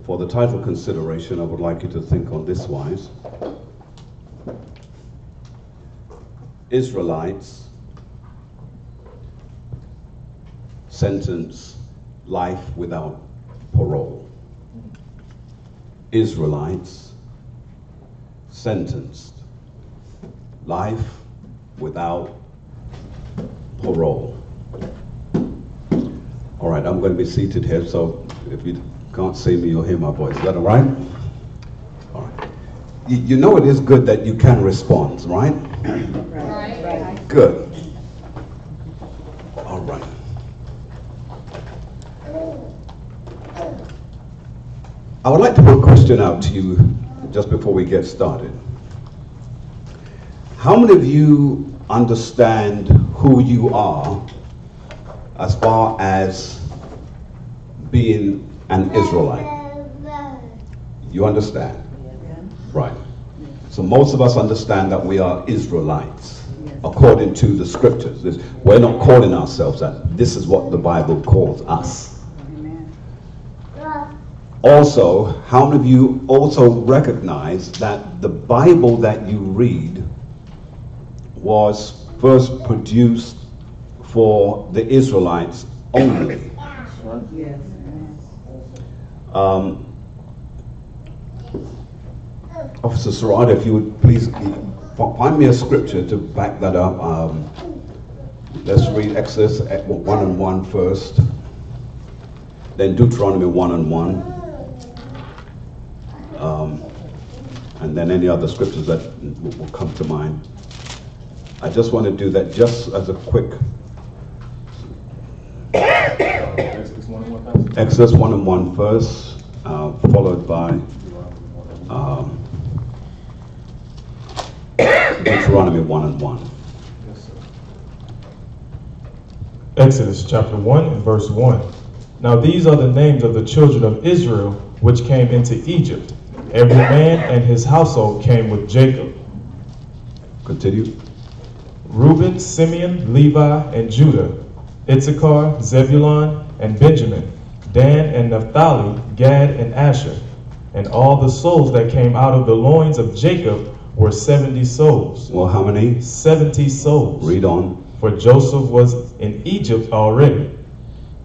for the title consideration, I would like you to think on this wise. Israelites sentence life without parole. Israelites sentenced life without parole. All right, I'm going to be seated here, so if you can't see me, you'll hear my voice. Is that all right? All right. You know it is good that you can respond, right? Right. Good. All right. I would like to put a question out to you just before we get started. How many of you understand who you are as far as being an Israelite? You understand? Right. So most of us understand that we are Israelites according to the scriptures. We're not calling ourselves that. This is what the Bible calls us. Also, how many of you also recognize that the Bible that you read was first produced for the Israelites only? Yes. Officer Sarada, if you would please find me a scripture to back that up. Let's read Exodus 1:1 first, then Deuteronomy 1:1, and then any other scriptures that will come to mind. I just want to do that just as a quick. Exodus 1:1 first, followed by Deuteronomy 1:1. Exodus chapter 1 and verse 1. Now these are the names of the children of Israel which came into Egypt. Every man and his household came with Jacob. Continue. Reuben, Simeon, Levi, and Judah, Issachar, Zebulun, and Benjamin, Dan and Naphtali, Gad and Asher. And all the souls that came out of the loins of Jacob were 70 souls. Well, how many? 70 souls. Read on. For Joseph was in Egypt already,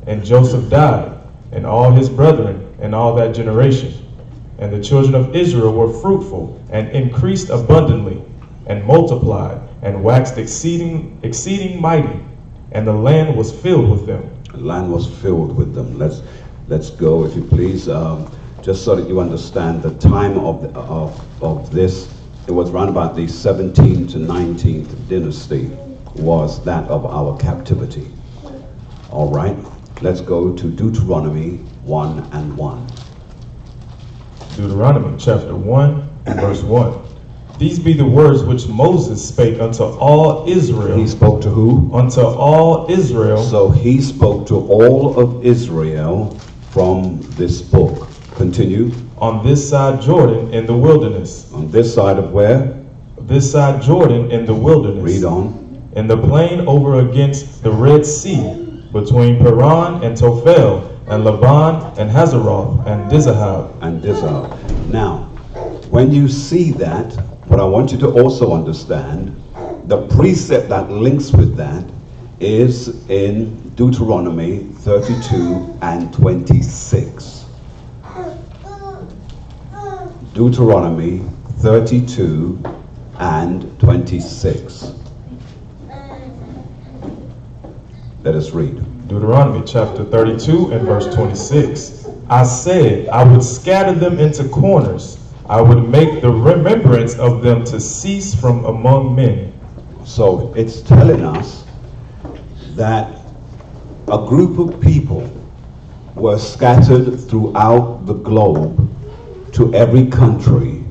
and Joseph died, and all his brethren, and all that generation. And the children of Israel were fruitful, and increased abundantly, and multiplied, and waxed exceeding mighty, and the land was filled with them. The land was filled with them. Let's go, if you please, just so that you understand the time of this. It was around about the 17th to 19th dynasty was that of our captivity. All right, let's go to Deuteronomy 1:1. Deuteronomy chapter 1 and verse 1. These be the words which Moses spake unto all Israel. He spoke to who? Unto all Israel. So he spoke to all of Israel from this book. Continue. On this side Jordan in the wilderness. On this side of where? This side Jordan in the wilderness. Read on. In the plain over against the Red Sea, between Paran and Tophel, and Laban and Hazeroth and Dizahab. Now, when you see that, what I want you to also understand, the precept that links with that is in Deuteronomy 32 and 26. Deuteronomy 32 and 26. Let us read. Deuteronomy chapter 32 and verse 26. I said, I would scatter them into corners. I would make the remembrance of them to cease from among men. So it's telling us that a group of people were scattered throughout the globe to every country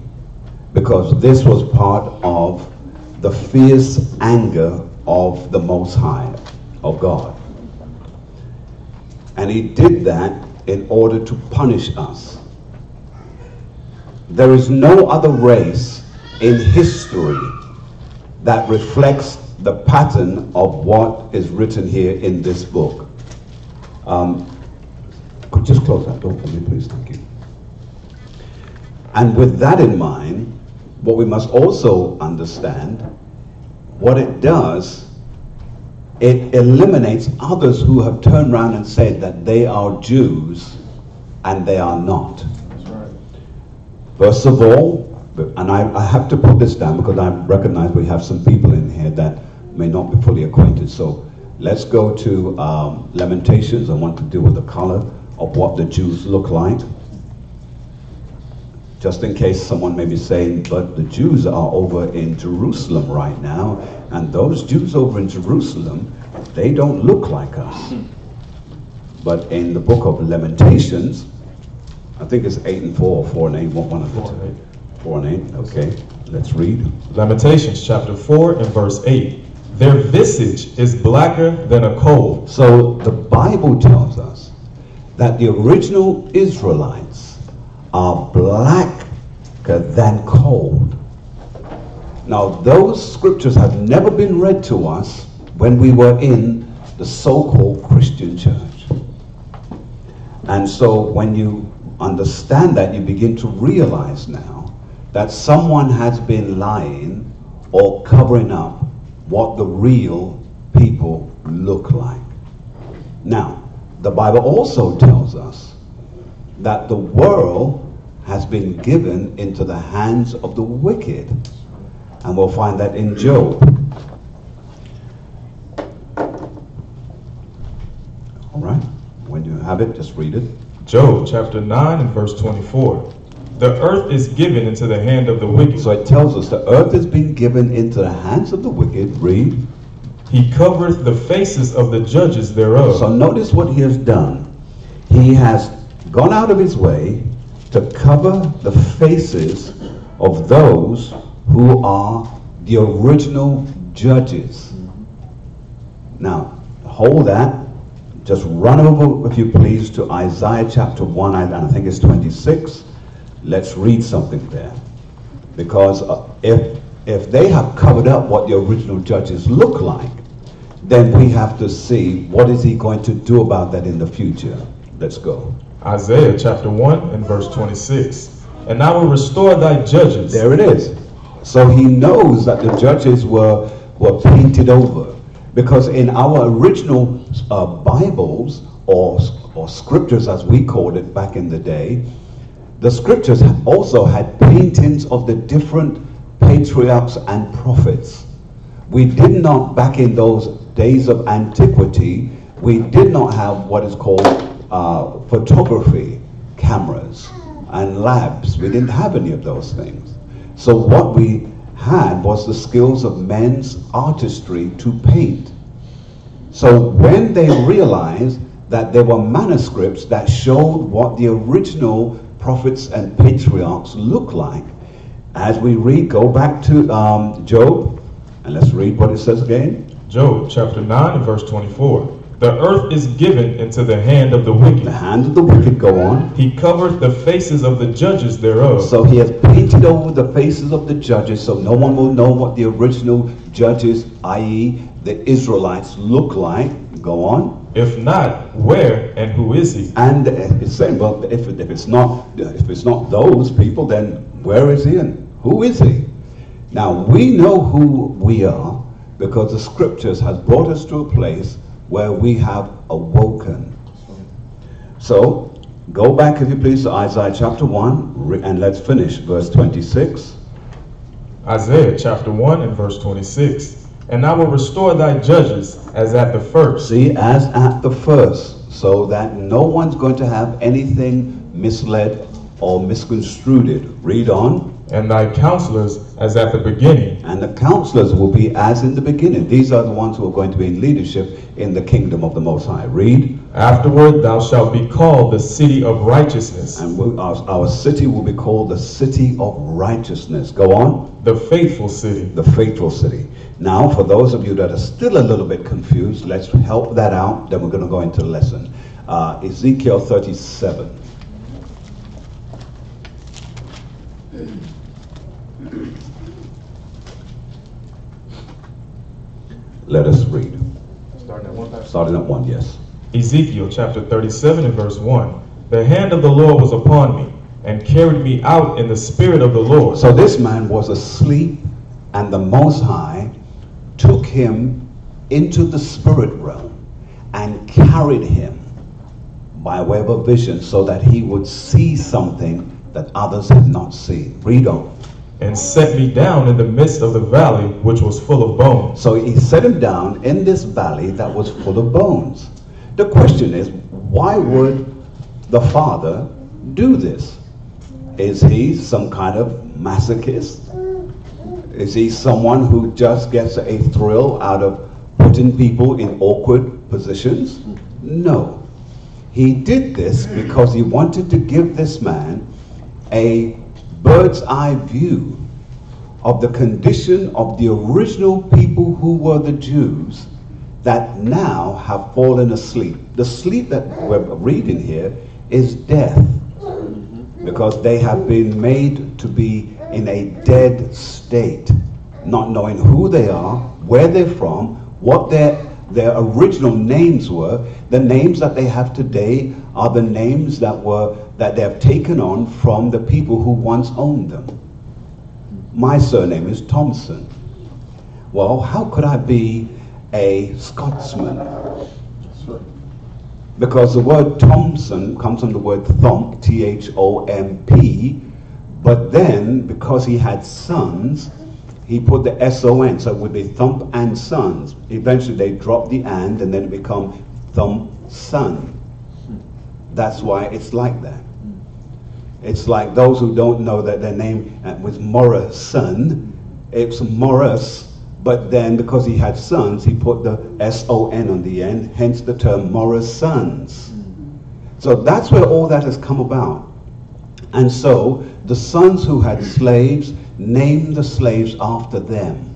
because this was part of the fierce anger of the Most High, of God. And he did that in order to punish us. There is no other race in history that reflects the pattern of what is written here in this book. Could you just close that door for me, please? Thank you. And with that in mind, what we must also understand, what it does, it eliminates others who have turned around and said that they are Jews and they are not. That's right. First of all, and I have to put this down because I recognize we have some people in here that may not be fully acquainted. So let's go to Lamentations. I want to deal with the color of what the Jews look like. Just in case someone may be saying, but the Jews are over in Jerusalem right now, and those Jews over in Jerusalem, they don't look like us. But in the book of Lamentations, I think it's 8 and 4, or 4 and 8, one of the two. 4 and 8, okay, let's read. Lamentations chapter 4 and verse 8. Their visage is blacker than a coal. So the Bible tells us that the original Israelites are blacker than coal. Now those scriptures have never been read to us when we were in the so-called Christian church. And so when you understand that, you begin to realize now that someone has been lying or covering up what the real people look like. Now, the Bible also tells us that the world has been given into the hands of the wicked. And we'll find that in Job. All right, when you have it, just read it. Job chapter 9 and verse 24. The earth is given into the hand of the wicked. So it tells us the earth has been given into the hands of the wicked. Read. He covereth the faces of the judges thereof. So notice what he has done. He has gone out of his way to cover the faces of those who are the original judges. Now, hold that. Just run over, if you please, to Isaiah chapter 1, and I think it's 26. Let's read something there. Because if they have covered up what the original judges look like, then we have to see what is he going to do about that in the future. Let's go. Isaiah chapter 1 and verse 26. And I will restore thy judges. There it is. So he knows that the judges were painted over. Because in our original Bibles, or scriptures as we called it back in the day, the scriptures also had paintings of the different patriarchs and prophets. We did not, back in those days of antiquity, we did not have what is called photography cameras and labs. We didn't have any of those things. So what we had was the skills of men's artistry to paint. So when they realized that there were manuscripts that showed what the original prophets and patriarchs looked like, as we read, go back to Job, and let's read what it says again. Job chapter 9 and verse 24. The earth is given into the hand of the wicked. The hand of the wicked, go on. He covered the faces of the judges thereof. So he has painted over the faces of the judges, so no one will know what the original judges, i.e. the Israelites, look like. Go on. If not, where and who is he? And it's saying, well, if it's not those people, then where is he and who is he? Now we know who we are because the scriptures has brought us to a place where we have awoken. So go back, if you please, to Isaiah chapter 1, and let's finish verse 26. Isaiah chapter 1 and verse 26. And I will restore thy judges as at the first. See, as at the first, so that no one's going to have anything misled or misconstrued. Read on. And thy counselors as at the beginning. And the counselors will be as in the beginning. These are the ones who are going to be in leadership in the kingdom of the Most High. Read. Afterward thou shalt be called the city of righteousness. And our city will be called the city of righteousness. Go on. The faithful city. The faithful city. Now, for those of you that are still a little bit confused, let's help that out. Then we're going to go into the lesson. Ezekiel 37. Let us read. Starting at 1, yes. Ezekiel chapter 37 and verse 1. The hand of the Lord was upon me, and carried me out in the spirit of the Lord. So this man was asleep, and the Most High took him into the spirit realm and carried him by way of a vision so that he would see something that others had not seen. Read on. And set me down in the midst of the valley, which was full of bones. So he set him down in this valley that was full of bones. The question is, why would the Father do this? Is he some kind of masochist? Is he someone who just gets a thrill out of putting people in awkward positions? No. He did this because he wanted to give this man a bird's eye view of the condition of the original people who were the Jews that now have fallen asleep. The sleep that we're reading here is death, because they have been made to be in a dead state, not knowing who they are, where they're from, what their original names were. The names that they have today are the names that they have taken on from the people who once owned them. My surname is Thompson. Well, how could I be a Scotsman? Because the word Thompson comes from the word thomp, T-H-O-M-P, but then because he had sons, he put the S-O-N, so it would be Thump and Sons. Eventually they dropped the and then it become Thompson. That's why it's like that. It's like those who don't know that their name was Morrison. It's Morris, but then because he had sons, he put the S-O-N on the end, hence the term Morrisons. So that's where all that has come about. And so the sons who had slaves named the slaves after them.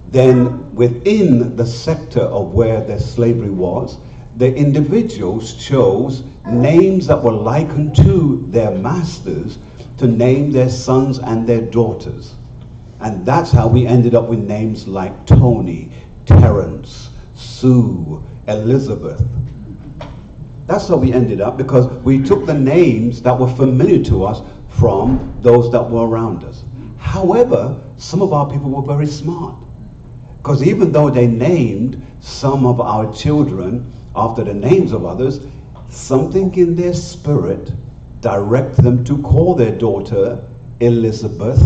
Then within the sector of where their slavery was, the individuals chose names that were likened to their masters to name their sons and their daughters. And that's how we ended up with names like Tony, Terrence, Sue, Elizabeth. That's how we ended up, because we took the names that were familiar to us from those that were around us. However, some of our people were very smart, because even though they named some of our children after the names of others, something in their spirit directed them to call their daughter Elizabeth,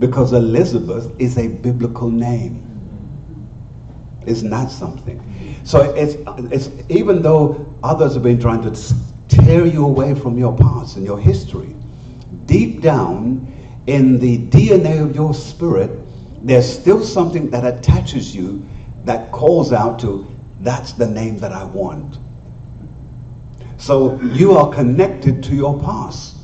because Elizabeth is a biblical name. Isn't that something? So it's even though others have been trying to tear you away from your past and your history, deep down in the DNA of your spirit, there's still something that attaches you that calls out to, that's the name that I want. So you are connected to your past.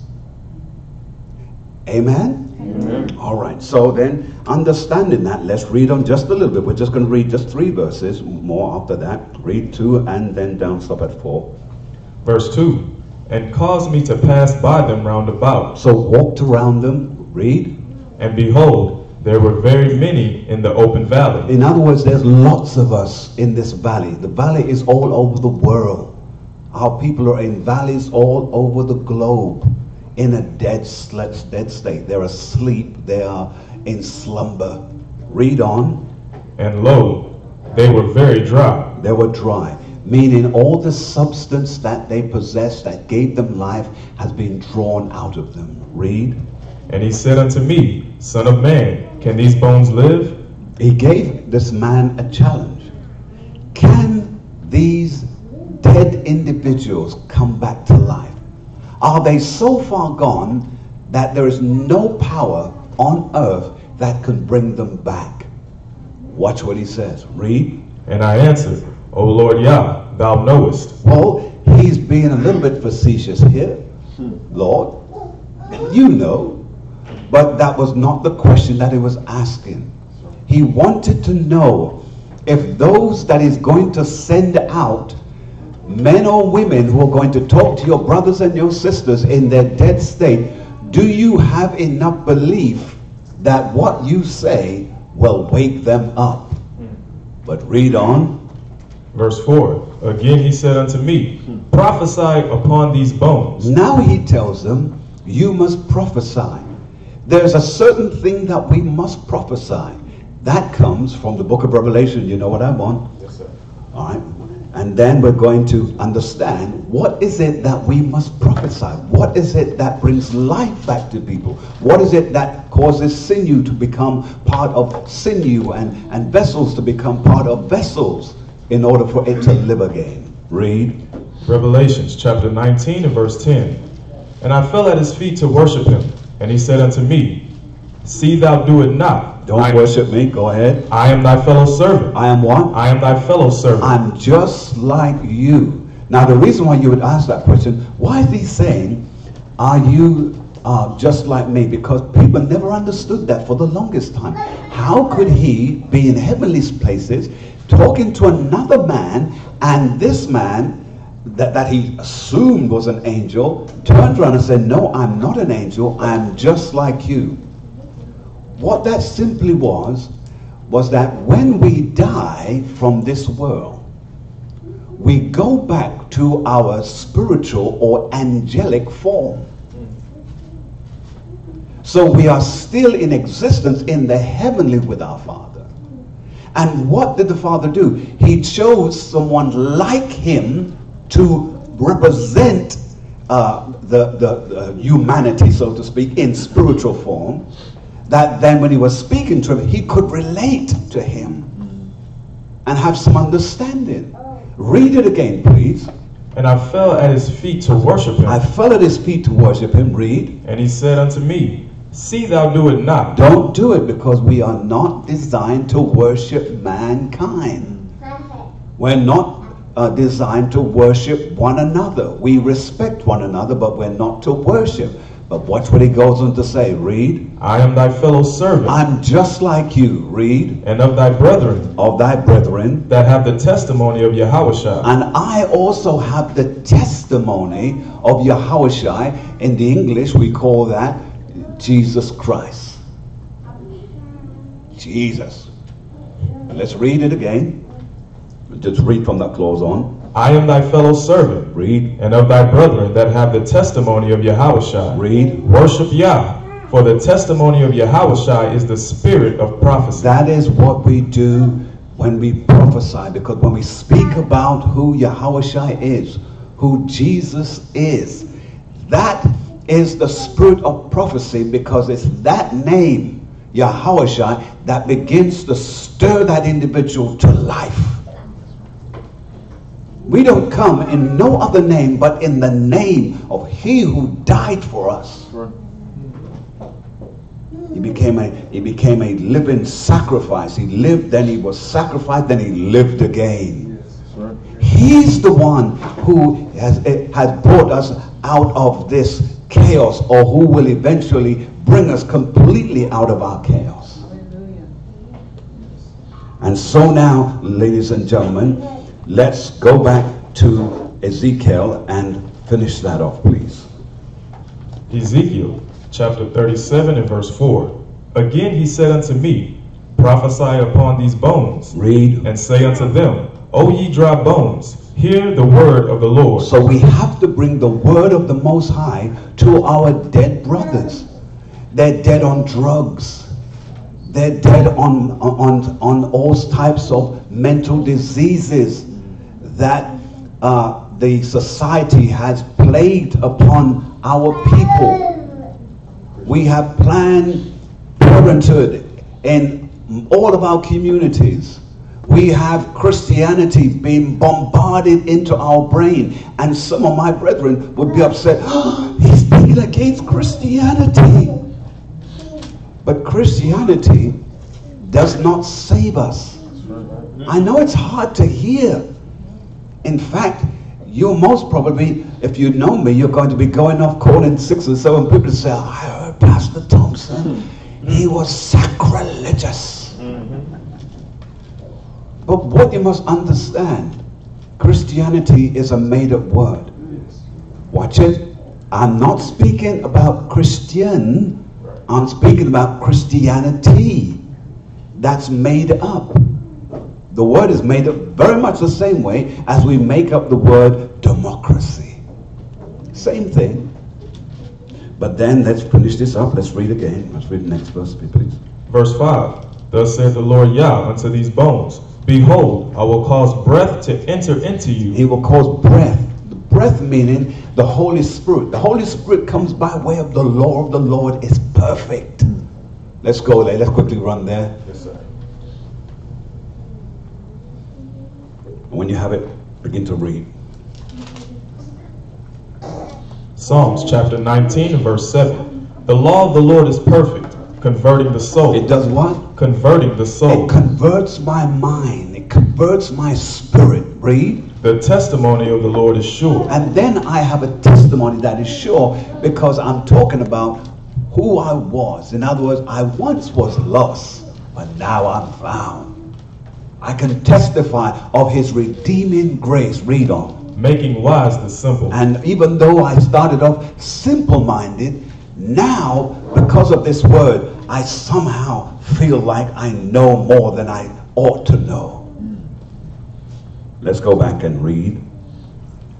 Amen? Amen. All right, so then understanding that, let's read on just a little bit. We're just going to read just 3 verses more after that. Read 2 and then down, stop at 4. Verse 2, and caused me to pass by them round about. So walked around them, read. And behold, there were very many in the open valley. In other words, there's lots of us in this valley. The valley is all over the world. Our people are in valleys all over the globe, in a dead state. They're asleep. They are in slumber. Read on. And lo, they were very dry. They were dry, meaning all the substance that they possessed that gave them life has been drawn out of them. Read. And he said unto me, Son of man, can these bones live? He gave this man a challenge. Can these dead individuals come back to life? Are they so far gone that there is no power on earth that can bring them back? Watch what he says. Read. And I answered, O Lord Yah, thou knowest. Well, he's being a little bit facetious here. Lord, you know. But that was not the question that he was asking. He wanted to know if those that he's going to send out, men or women who are going to talk to your brothers and your sisters in their dead state, do you have enough belief that what you say will wake them up? But read on. Verse 4, again he said unto me, prophesy upon these bones. Now he tells them, you must prophesy. There's a certain thing that we must prophesy. That comes from the book of Revelation. You know what I want? Yes, sir. All right. And then we're going to understand what is it that we must prophesy? What is it that brings life back to people? What is it that causes sinew to become part of sinew and vessels to become part of vessels in order for it to live again? Read. Revelations chapter 19 and verse 10. And I fell at his feet to worship him. And he said unto me, see thou do it not. Don't worship me. Go ahead. I am thy fellow servant. I am what? I am thy fellow servant. I'm just like you. Now the reason why you would ask that question, why is he saying, are you just like me? Because people never understood that for the longest time. How could he be in heavenly places talking to another man, and this man that he assumed was an angel turned around and said, no, I'm not an angel, I'm just like you? What that simply was that when we die from this world, we go back to our spiritual or angelic form. So we are still in existence in the heavenly with our Father. And what did the Father do? He chose someone like him to represent the humanity, so to speak, in spiritual form, that then when he was speaking to him, he could relate to him and have some understanding. Read it again, please. And I fell at his feet to worship him. I fell at his feet to worship him. Read. And he said unto me, see thou do it not. Don't do it, because we are not designed to worship mankind. We're not designed to worship one another. We respect one another, but we're not to worship. But watch what he goes on to say. Read. I am thy fellow servant. I'm just like you. Read. And of thy brethren. Of thy brethren. That have the testimony of Yahushua. And I also have the testimony of Yahushua. In the English we call that Jesus Christ. Jesus. And let's read it again. Just read from that clause on. I am thy fellow servant. Read. And of thy brethren that have the testimony of Yahushua. Read. Worship Yah, for the testimony of Yahushua is the spirit of prophecy. That is what we do when we prophesy, because when we speak about who Yahushua is, who Jesus is, that is the spirit of prophecy, because it's that name, Yahushua, that begins to stir that individual to life. We don't come in no other name but in the name of he who died for us. He became a living sacrifice. He lived, then he was sacrificed, then he lived again. He's the one who has brought us out of this chaos, or who will eventually bring us completely out of our chaos. And so now, ladies and gentlemen, let's go back to Ezekiel and finish that off, please. Ezekiel chapter 37 and verse 4. Again he said unto me, prophesy upon these bones. Read. And say unto them, O ye dry bones, hear the word of the Lord. So we have to bring the word of the Most High to our dead brothers. They're dead on drugs. They're dead on all types of mental diseases that the society has plagued upon our people. We have Planned Parenthood in all of our communities. We have Christianity being bombarded into our brain. And some of my brethren would be upset, oh, he's speaking against Christianity. But Christianity does not save us. I know it's hard to hear. In fact, you most probably, if you know me, you're going to be going off calling 6 or 7 people to say, I heard Pastor Thompson, he was sacrilegious. But what you must understand, Christianity is a made-up word. Watch it. I'm not speaking about Christian, I'm speaking about Christianity. That's made up. The word is made up very much the same way as we make up the word democracy. Same thing. But then let's finish this up. Let's read again. Let's read the next verse, please. Verse 5. Thus saith the Lord Yah unto these bones, Behold, I will cause breath to enter into you. He will cause breath. The breath meaning the Holy Spirit. The Holy Spirit comes by way of the law of the Lord is perfect. Let's go there. Let's quickly run there. Yes, sir. When you have it, begin to read. Psalms chapter 19 and verse 7. The law of the Lord is perfect, converting the soul. It does what? Converting the soul. It converts my mind. It converts my spirit. Read. The testimony of the Lord is sure. And then I have a testimony that is sure because I'm talking about who I was. In other words, I once was lost, but now I'm found. I can testify of his redeeming grace. Read on. Making wise the simple. And even though I started off simple-minded, now, because of this word, I somehow feel like I know more than I ought to know. Let's go back and read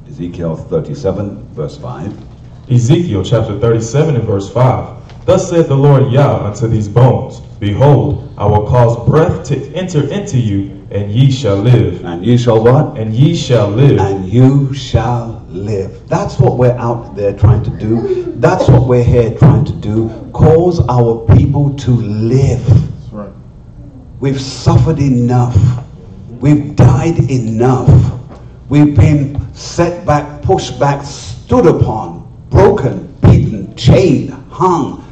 Ezekiel 37, verse 5. Ezekiel chapter 37 and verse 5. Thus saith the Lord Yah unto these bones, Behold, I will cause breath to enter into you, and ye shall live. And ye shall what? And ye shall live. And you shall live. That's what we're out there trying to do. That's what we're here trying to do. Cause our people to live. That's right. We've suffered enough. We've died enough. We've been set back, pushed back, stood upon, broken, beaten, chained, hung.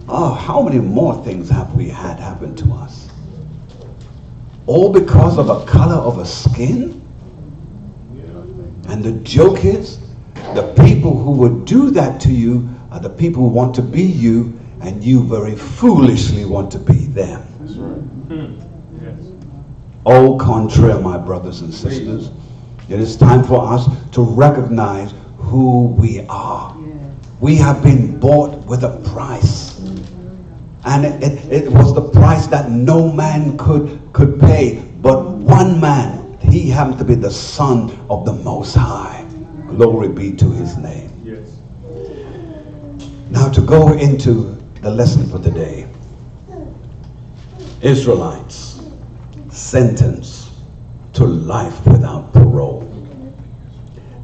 Oh, how many more things have we had happen to us? All because of a color of a skin? And the joke is, the people who would do that to you are the people who want to be you, and you very foolishly want to be them. That's right. Yes. Au contraire, my brothers and sisters, it is time for us to recognize who we are. We have been bought with a price. And it was the price that no man could pay, but one man. He happened to be the Son of the Most High. Glory be to his name. Yes. Now to go into the lesson for today. Israelites sentenced to life without parole.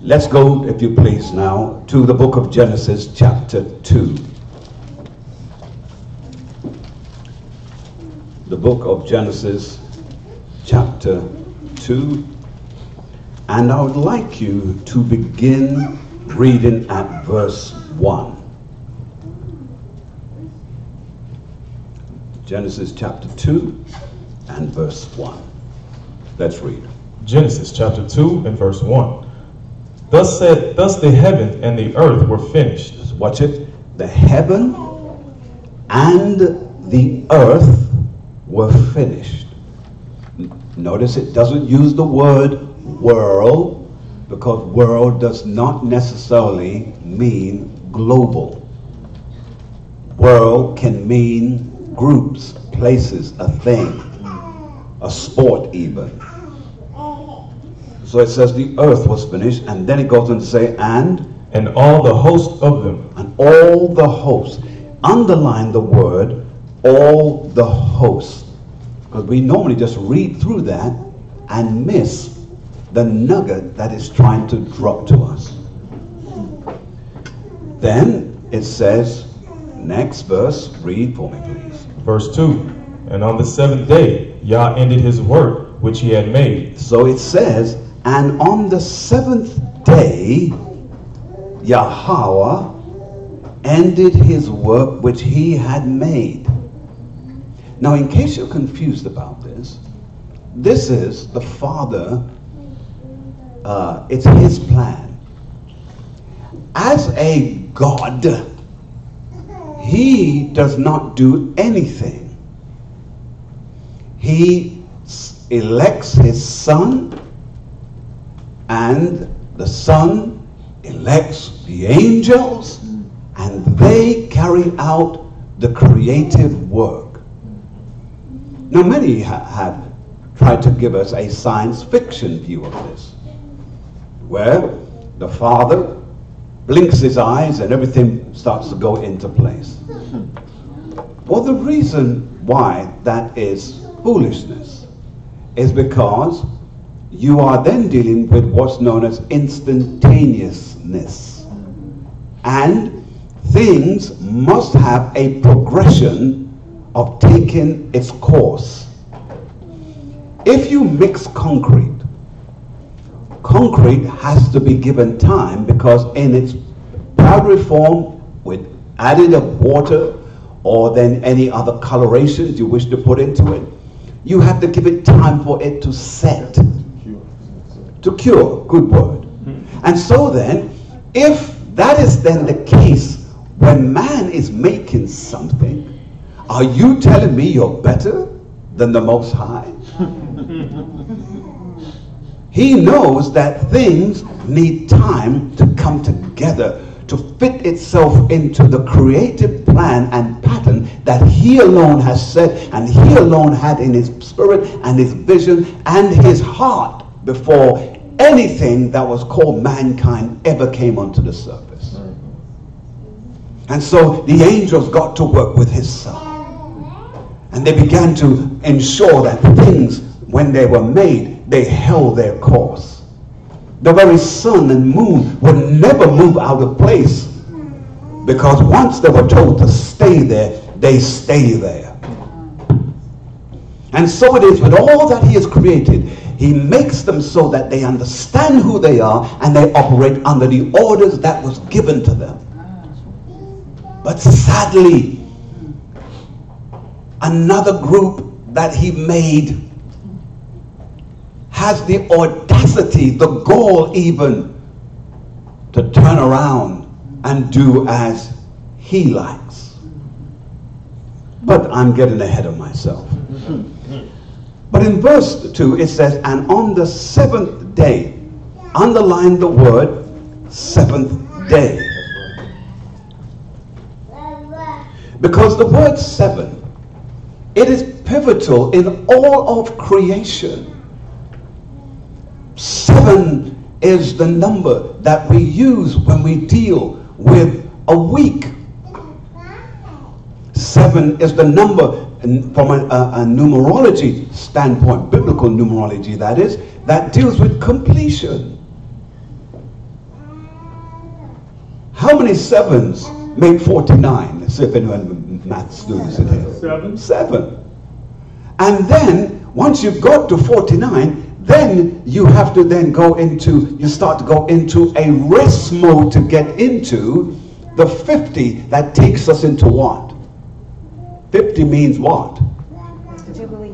Let's go, if you please, now to the book of Genesis chapter 2. The book of Genesis chapter 2. And I would like you to begin reading at verse 1. Genesis chapter 2 and verse 1. Let's read. Genesis chapter 2 and verse 1. Thus the heaven and the earth were finished. Just watch it. The heaven and the earth were finished. Notice it doesn't use the word world, because world does not necessarily mean global. World can mean groups, places, a thing, a sport even. So it says the earth was finished, and then it goes on to say, and all the host of them. And all the hosts. Underline the word, all the hosts. Because we normally just read through that and miss the nugget that is trying to drop to us. Then it says, next verse, read for me please. Verse 2. And on the seventh day, Yah ended his work which he had made. So it says, and on the seventh day, Yahweh ended his work which he had made. Now, in case you're confused about this is the Father, it's his plan. As a God, he does not do anything. He elects his Son, and the Son elects the angels, and they carry out the creative work. Now, many have tried to give us a science fiction view of this, where the Father blinks his eyes and everything starts to go into place. Well, the reason why that is foolishness is because you are then dealing with what's known as instantaneousness. And things must have a progression of taking its course. If you mix concrete has to be given time, because in its powdery form, with added of water or then any other colorations you wish to put into it, you have to give it time for it to set, to cure, good word. And so then, if that is then the case when man is making something, are you telling me you're better than the Most High? He knows that things need time to come together to fit itself into the creative plan and pattern that he alone has set and he alone had in his spirit and his vision and his heart before anything that was called mankind ever came onto the surface. And so the angels got to work with his son. And they began to ensure that things, when they were made, they held their course. The very sun and moon would never move out of place, because once they were told to stay there, they stay there. And so it is with all that he has created. He makes them so that they understand who they are and they operate under the orders that was given to them. But sadly, another group that he made has the audacity, the gall even, to turn around and do as he likes. But I'm getting ahead of myself. But in verse 2 it says, and on the seventh day, underline the word seventh day. Because the word seven, it is pivotal in all of creation. 7 is the number that we use when we deal with a week. 7 is the number from a numerology standpoint, biblical numerology that is, that deals with completion. How many 7s make 49? Let's see if anyone math students in here. 7. And then once you've got to 49, then you have to then go into, you start to go into a rest mode to get into the 50 that takes us into what? 50 means what? Jubilee.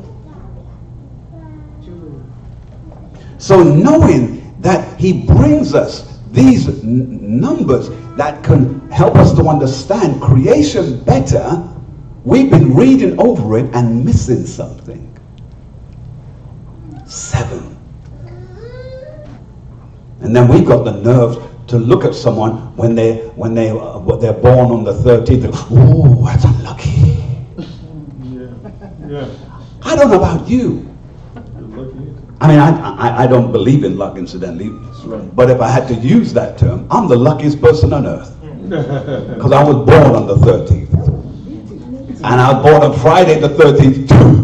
So knowing that he brings us these numbers that can help us to understand creation better, we've been reading over it and missing something. 7. And then we got the nerve to look at someone when they're born on the 13th. Oh, that's unlucky. Yeah. I don't know about you. I mean, I don't believe in luck, incidentally. Right. But if I had to use that term, I'm the luckiest person on earth. Because I was born on the 13th. And I was born on Friday the 13th too.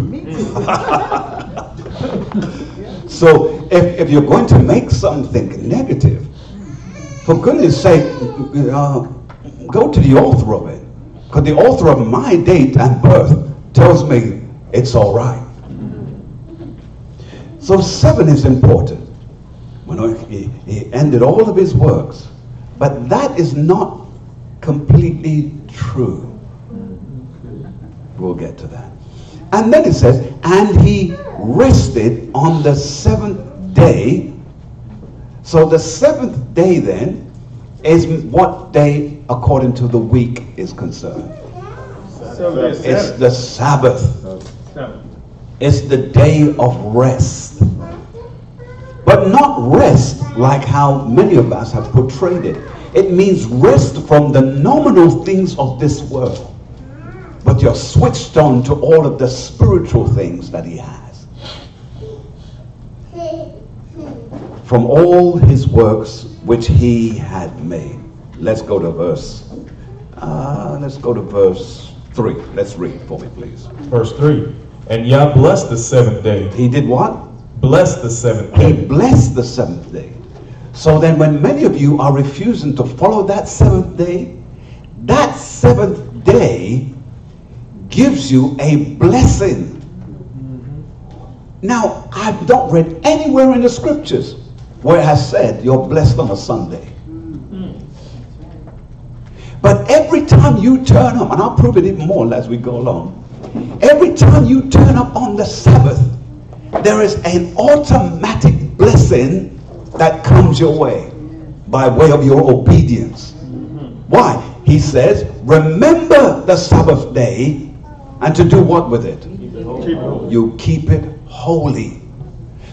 So if you're going to make something negative, for goodness sake, go to the author of it. Because the author of my date and birth tells me it's all right. So 7 is important. He ended all of his works. But that is not completely true. We'll get to that. And then it says, and he rested on the 7th day. So the 7th day then is what day according to the week is concerned? It's the Sabbath. It's the day of rest. But not rest like how many of us have portrayed it. It means rest from the nominal things of this world. But you're switched on to all of the spiritual things that he has. From all his works which he had made. Let's go to verse 3. Let's read for me, please. Verse 3. And Yah blessed the seventh day. He did what? Blessed the seventh He day. blessed the seventh day. So then when many of you are refusing to follow that seventh day gives you a blessing. Now, I've not read anywhere in the scriptures where it has said you're blessed on a Sunday. But every time you turn up, and I'll prove it even more as we go along, every time you turn up on the Sabbath, there is an automatic blessing that comes your way by way of your obedience. Why? He says, remember the Sabbath day and to do what with it? You keep it holy.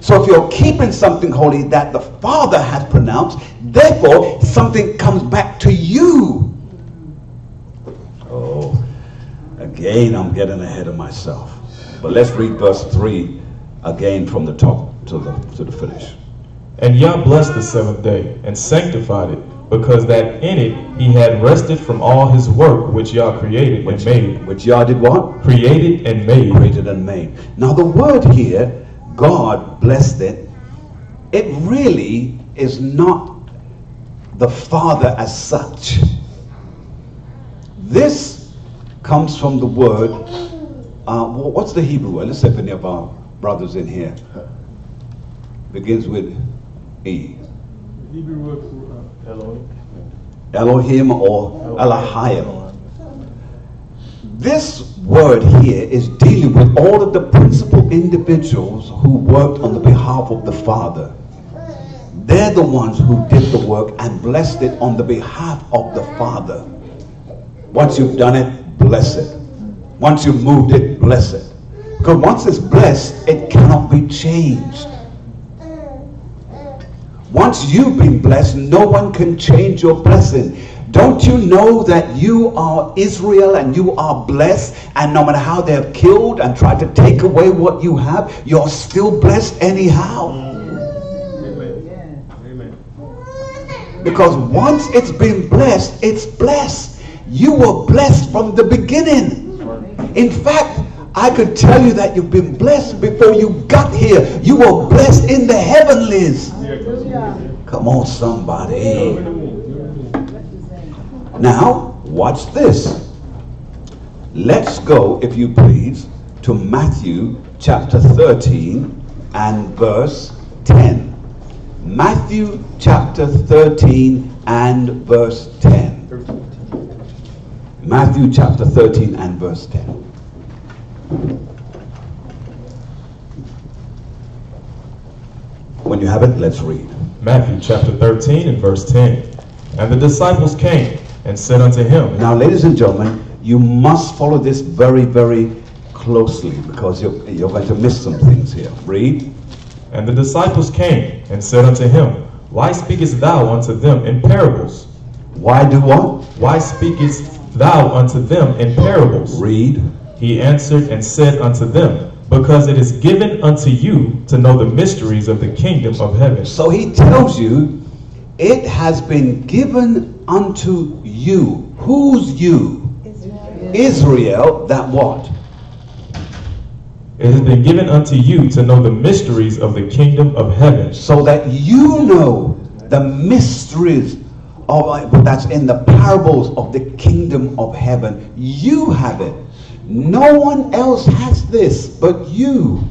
So if you're keeping something holy that the Father has pronounced, therefore something comes back to you. Oh, again I'm getting ahead of myself. But let's read verse 3 again from the top to the finish. And Yah blessed the seventh day and sanctified it, because that in it he had rested from all his work which Yah created and made. Which Yah did what? Created and made. Created and made. Now the word here, God blessed it, it really is not the Father as such. This comes from the word, what's the Hebrew word? Let's see if any of our brothers in here. Begins with E. Hebrew word for Elohim or Elohim. This word here is dealing with all of the principal individuals who worked on the behalf of the Father. They're the ones who did the work and blessed it on the behalf of the Father. Once you've done it, bless it. Once you've moved it, bless it. Because once it's blessed, it cannot be changed. Once you've been blessed, no one can change your blessing. Don't you know that you are Israel and you are blessed, and no matter how they have killed and tried to take away what you have, you're still blessed anyhow? Amen. Because once it's been blessed, it's blessed. You were blessed from the beginning. In fact, I could tell you that you've been blessed before you got here. You were blessed in the heavenlies. Come on, somebody. Now, watch this. Let's go, if you please, to Matthew chapter 13 and verse 10. Matthew chapter 13 and verse 10. Matthew chapter 13 and verse 10. When you have it, let's read. Matthew chapter 13 and verse 10. And the disciples came and said unto him. Now, ladies and gentlemen, you must follow this very, very closely, because you're going to miss some things here. Read. And the disciples came and said unto him, Why speakest thou unto them in parables? Why do what? Why speakest thou unto them in parables? Read. He answered and said unto them, Because it is given unto you to know the mysteries of the kingdom of heaven. So he tells you, it has been given unto you. Who's you? Israel, that what? It has been given unto you to know the mysteries of the kingdom of heaven. So that you know the mysteries of, that's in the parables of the kingdom of heaven. You have it. No one else has this but you.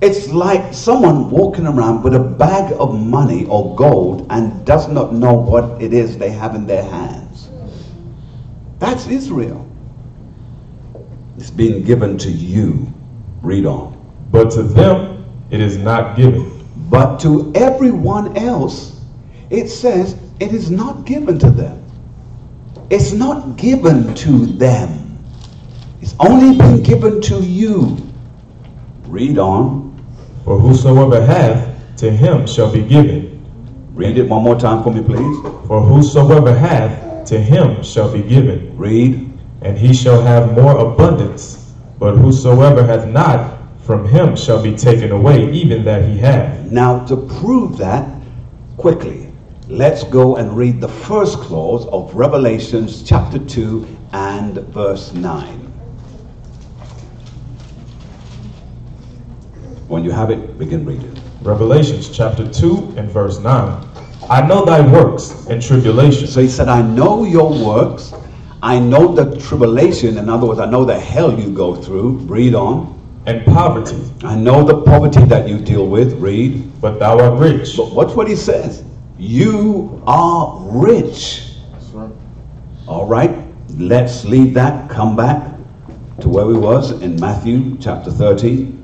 It's like someone walking around with a bag of money or gold and does not know what it is they have in their hands. That's Israel. It's being given to you. Read on. But to them it is not given. But to everyone else, it says it is not given to them. It's not given to them. It's only been given to you. Read on. For whosoever hath, to him shall be given. Read it one more time for me, please. For whosoever hath, to him shall be given. Read. And he shall have more abundance. But whosoever hath not, from him shall be taken away even that he hath. Now, to prove that, quickly, Let's go and read the first clause of Revelations chapter 2 and verse 9. When you have it, begin reading. Revelations chapter 2 and verse 9. I know thy works and tribulation. So he said, I know your works. I know the tribulation. In other words, I know the hell you go through. Read on. And poverty. I know the poverty that you deal with. Read. But thou art rich. But watch what he says. You are rich. That's right. All right. Let's leave that. Come back to where we was in Matthew chapter 13.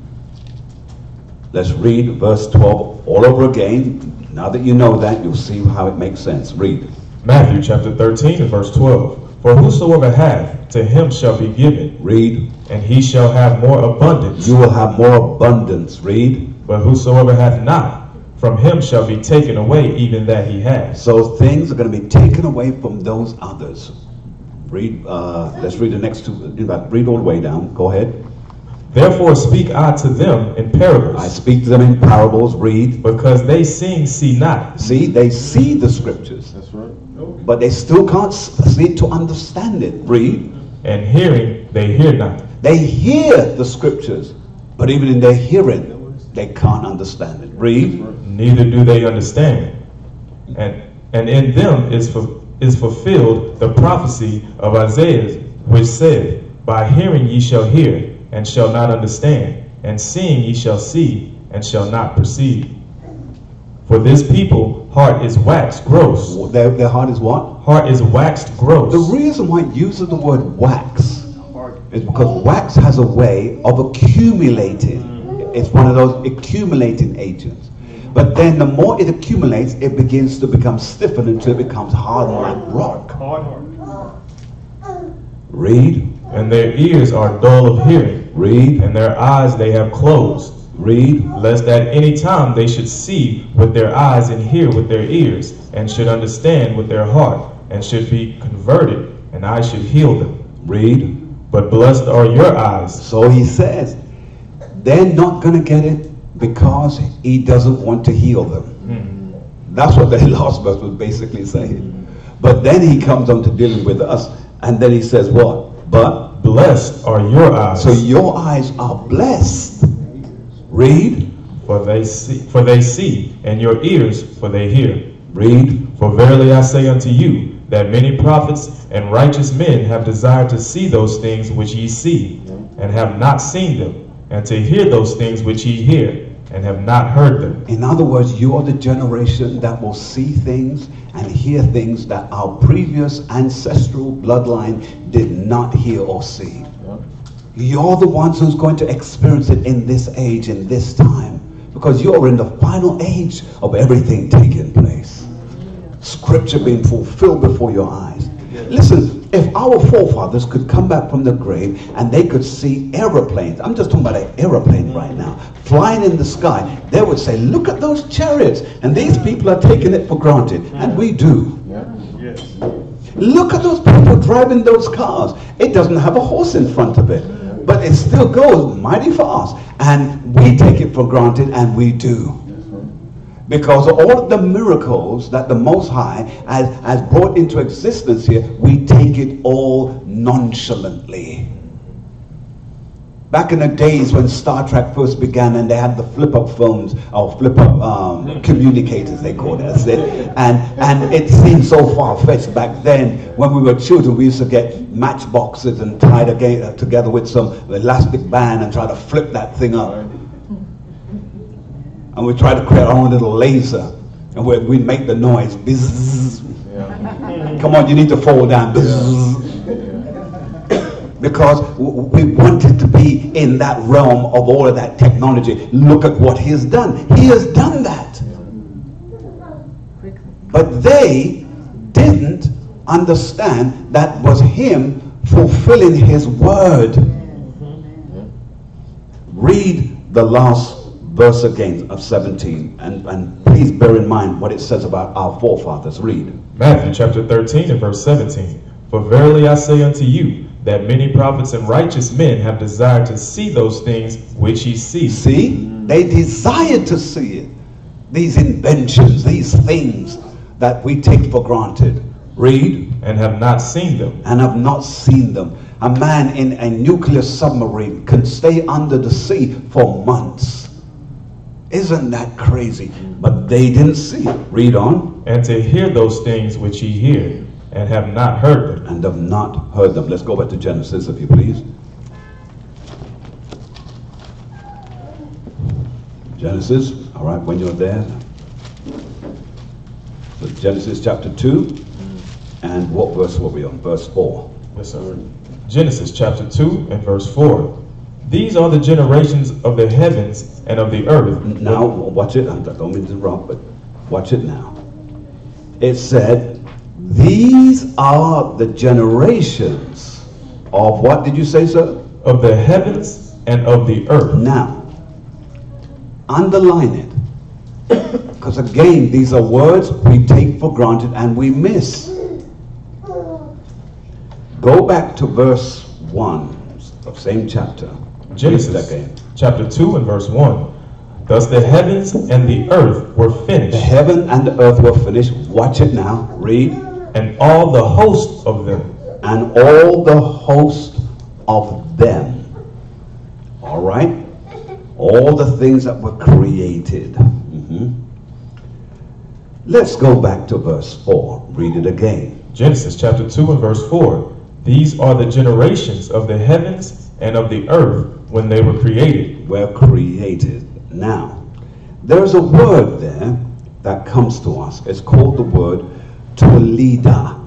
Let's read verse 12 all over again. Now that you know that, you'll see how it makes sense. Read. Matthew chapter 13 and verse 12. For whosoever hath, to him shall be given. Read. And he shall have more abundance. You will have more abundance. Read. But whosoever hath not, from him shall be taken away even that he has. So things are going to be taken away from those others. Read. Let's read the next two. Read all the way down. Go ahead. Therefore speak I to them in parables. I speak to them in parables. Read. Because they seeing see not. See, they see the scriptures. That's right. But they still can't see to understand it. Read. And hearing they hear not. They hear the scriptures, but even in their hearing, they can't understand it. Read. Neither do they understand. And in them is fulfilled the prophecy of Isaiah, which said, By hearing ye shall hear, and shall not understand, and seeing ye shall see, and shall not perceive. For this people heart is waxed gross. Their heart is what? Heart is waxed gross. The reason why it uses the word wax is because wax has a way of accumulating. It's one of those accumulating agents. But then the more it accumulates, it begins to become stiffened until it becomes hardened like rock. Read. And their ears are dull of hearing. Read. And their eyes they have closed. Read. Lest at any time they should see with their eyes and hear with their ears, and should understand with their heart, and should be converted, and I should heal them. Read. But blessed are your eyes. So he says, they're not going to get it because he doesn't want to heal them. That's what the last verse was basically saying. But then he comes on to dealing with us, and then he says what? But blessed are your eyes. So your eyes are blessed. Read. For they see, and your ears, for they hear. Read. For verily I say unto you, that many prophets and righteous men have desired to see those things which ye see, and have not seen them, and to hear those things which ye hear, and have not heard them. In other words, you are the generation that will see things and hear things that our previous ancestral bloodline did not hear or see. You're the ones who's going to experience it in this age, in this time, because you're in the final age of everything taking place. Scripture being fulfilled before your eyes. Listen, if our forefathers could come back from the grave and they could see aeroplanes, I'm just talking about an aeroplane right now, flying in the sky, they would say, look at those chariots, and these people are taking it for granted, and we do. Look at those people driving those cars. It doesn't have a horse in front of it, but it still goes mighty fast, and we take it for granted, and we do. Because all of the miracles that the Most High has brought into existence here, we take it all nonchalantly. Back in the days when Star Trek first began and they had the flip-up phones, or flip-up communicators they called it, and it seemed so far-fetched back then. When we were children, we used to get matchboxes and tie together with some elastic band and try to flip that thing up. And we try to create our own little laser, and we make the noise. Bzzz. Come on, you need to fall down. Because we wanted to be in that realm of all of that technology. Look at what he has done. He has done that. But they didn't understand that was him fulfilling his word. Read the last verse again of 17, and please bear in mind what it says about our forefathers. Read. Matthew chapter 13 and verse 17. For verily I say unto you, that many prophets and righteous men have desired to see those things which ye see. See? They desired to see it. These inventions, these things that we take for granted. Read. And have not seen them. And have not seen them. A man in a nuclear submarine can stay under the sea for months. Isn't that crazy? But they didn't see it. Read on. And to hear those things which ye hear, and have not heard them. And have not heard them. Let's go back to Genesis, if you please. Genesis, all right, when you're there. So Genesis chapter 2, and what verse were we on? Verse 4. Yes, sir. Genesis chapter 2 and verse 4. These are the generations of the heavens and of the earth. Now, watch it. I don't mean to interrupt, but watch it now. It said, these are the generations of what did you say, sir? Of the heavens and of the earth. Now, underline it. Because again, these are words we take for granted and we miss. Go back to verse 1 of same chapter. Genesis chapter 2 and verse 1. Thus the heavens and the earth were finished. The heaven and the earth were finished. Watch it now. Read. And all the host of them. And all the host of them. All right? All the things that were created. Let's go back to verse 4. Read it again. Genesis chapter 2 and verse 4. These are the generations of the heavens and of the earth when they were created. Were created. Now, there's a word there that comes to us. It's called the word Tolida.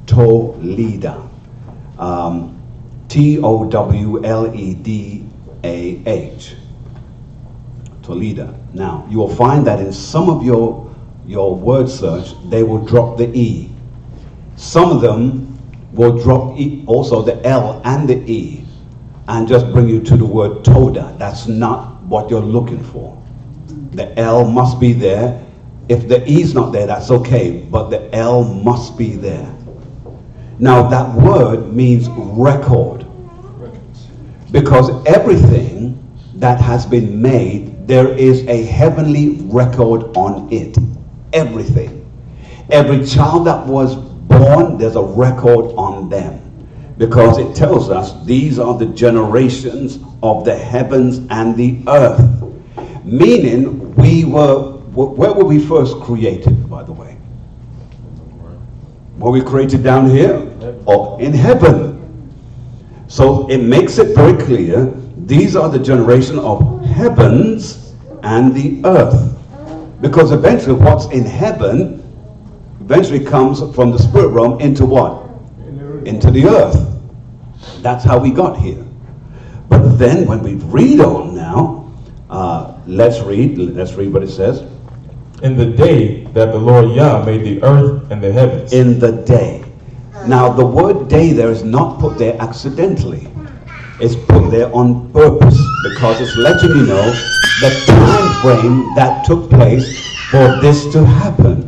Tolida. Towledah. Tolida. Now, you will find that in some of your word search, they will drop the E. Some of them will drop also the L and the E and just bring you to the word Toda. That's not what you're looking for. The L must be there. If the E is not there, that's okay, but the L must be there. Now that word means record. Because everything that has been made, there is a heavenly record on it. Everything. Every child that was born, there's a record on them. Because it tells us these are the generations of the heavens and the earth. Meaning where were we first created, by the way? Were we created down here? Or in heaven? So it makes it very clear, these are the generation of heavens and the earth. Because eventually what's in heaven eventually comes from the spirit realm into what? Into the earth. That's how we got here. But then when we read on now, let's read what it says. In the day that the Lord Yah made the earth and the heavens. In the day. Now the word day there is not put there accidentally. It's put there on purpose because it's letting you know the time frame that took place for this to happen.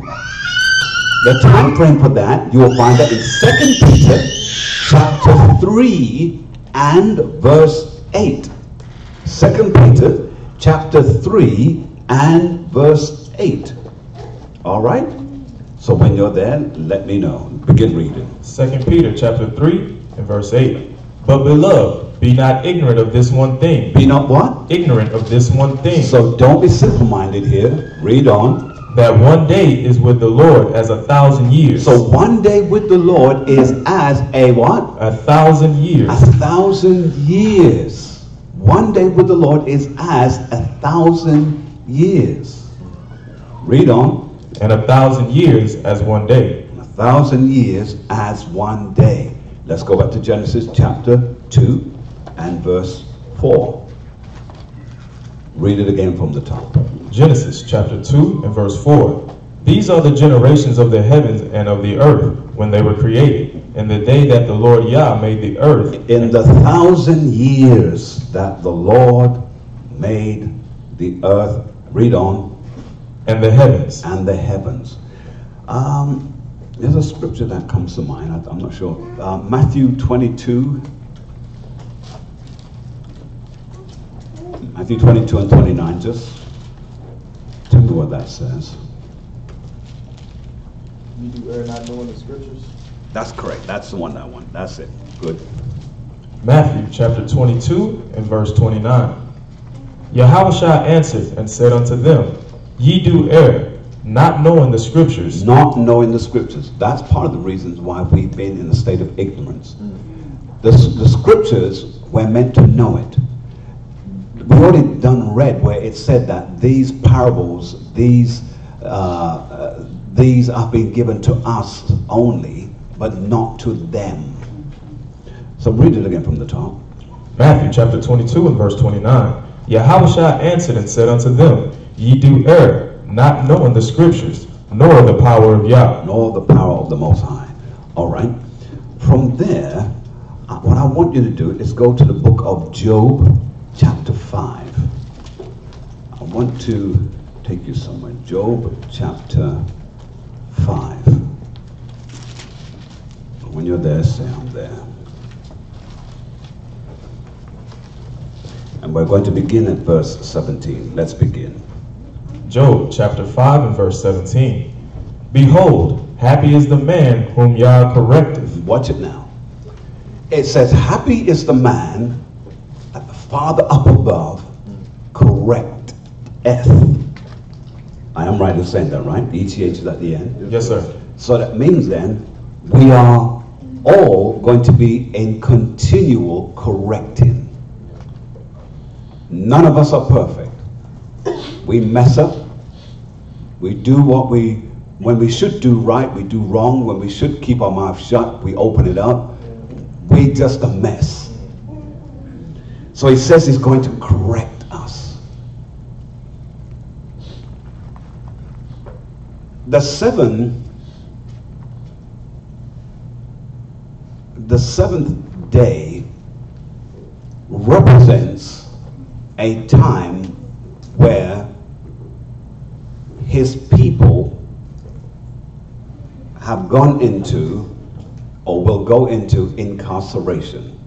The time frame for that, you will find that in 2 Peter chapter 3 and verse 8. 2 Peter chapter 3 and verse 8. All right? So when you're there, let me know. Begin reading. 2 Peter chapter 3 and verse 8. But beloved, be not ignorant of this one thing. Be not what? Ignorant of this one thing. So don't be simple-minded here. Read on. That one day is with the Lord as 1,000 years. So one day with the Lord is as a what? 1,000 years. 1,000 years. One day with the Lord is as 1,000 years. Read on. And 1,000 years as one day. 1,000 years as one day. Let's go back to Genesis chapter 2 and verse 4. Read it again from the top. Genesis chapter 2 and verse 4. These are the generations of the heavens and of the earth when they were created, in the day that the Lord Yah made the earth. In the 1,000 years that the Lord made the earth. Read on. And the heavens. And the heavens. There's a scripture that comes to mind. I'm not sure. Matthew 22. Matthew 22 and 29. Just tell me what that says. You do err not knowing the scriptures. That's correct. That's the one I want. That's it. Good. Matthew chapter 22 and verse 29. Yahushua answered and said unto them, Ye do err, not knowing the scriptures. Not knowing the scriptures. That's part of the reasons why we've been in a state of ignorance. The scriptures, we're meant to know it. We already read where it said that these parables, these are being given to us only, but not to them. So read it again from the top. Matthew chapter 22 and verse 29. Yahushua answered and said unto them, Ye do err, not knowing the scriptures, nor the power of Yah. Nor the power of the Most High. All right. From there, what I want you to do is go to the book of Job, chapter 5. I want to take you somewhere. Job, chapter 5. When you're there, say I'm there. And we're going to begin at verse 17. Let's begin. Job chapter 5 and verse 17. Behold, happy is the man whom Yah correcteth. Watch it now. It says, happy is the man that the Father up above correcteth. I am right in saying that, right? ETH is at the end. Yes, sir. So that means then we are all going to be in continual correcting. None of us are perfect. We mess up. We do when we should do right, we do wrong. When we should keep our mouth shut, we open it up. We just a mess. So he says he's going to correct us. The seventh day represents a time where his people have gone into or will go into incarceration.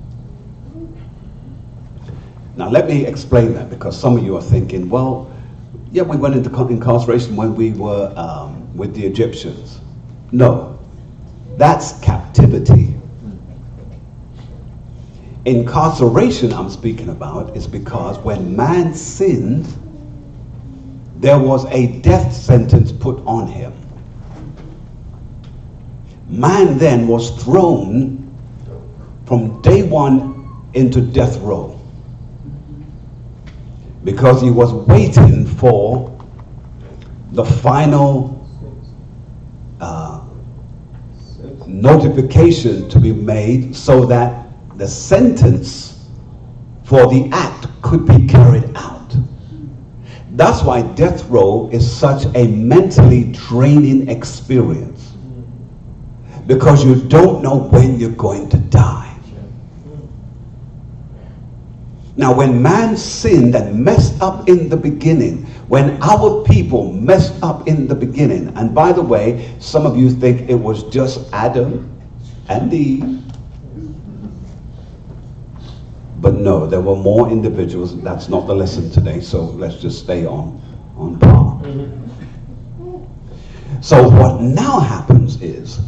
Now let me explain that, because some of you are thinking, well, yeah, we went into incarceration when we were with the Egyptians. No, that's captivity. Incarceration I'm speaking about is because when man sinned, there was a death sentence put on him. Man then was thrown from day one into death row because he was waiting for the final notification to be made so that the sentence for the act could be carried out. That's why death row is such a mentally draining experience, because you don't know when you're going to die. Now, when man sinned and messed up in the beginning, when our people messed up in the beginning, and by the way, some of you think it was just Adam and Eve, but no, there were more individuals. That's not the lesson today, so let's just stay on par. So what now happens is,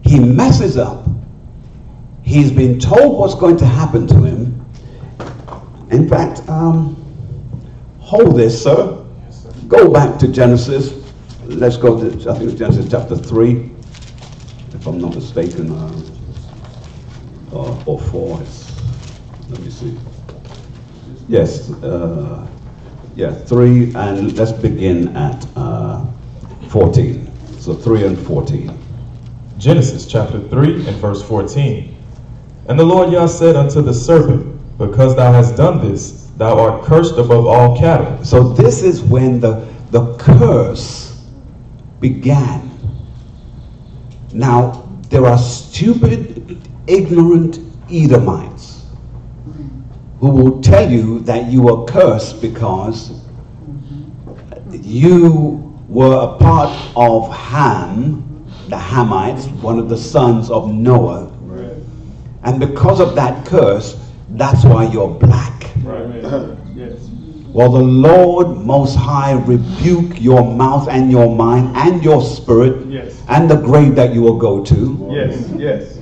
he messes up. He's been told what's going to happen to him. In fact, hold this, sir. Go back to Genesis. Let's go to, I think it's Genesis chapter 3, if I'm not mistaken, or 4. Let me see. Yes, 3, and let's begin at 14. So 3 and 14. Genesis chapter 3 and verse 14. And the Lord Yah said unto the serpent, Because thou hast done this, thou art cursed above all cattle. So this is when the curse began. Now, there are stupid, ignorant Edomites who will tell you that you are cursed because you were a part of Ham, the Hamites, one of the sons of Noah. Right. And because of that curse, that's why you're black. Right. Yes. Well, the Lord Most High rebuke your mouth and your mind and your spirit Yes. and the grave that you will go to. Yes. Yes.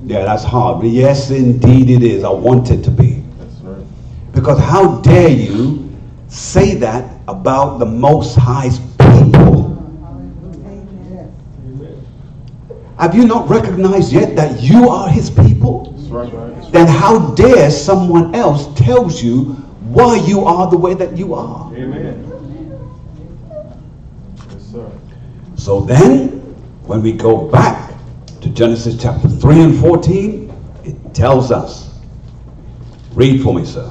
Yeah, that's hard. But yes, indeed it is. I want it to be. That's right. Because how dare you say that about the Most High's people? Have you not recognized yet that you are his people? That's right. Then how dare someone else tells you why you are the way that you are? Amen. Yes, sir. So then, when we go back to Genesis chapter 3 and 14, it tells us. Read for me, sir.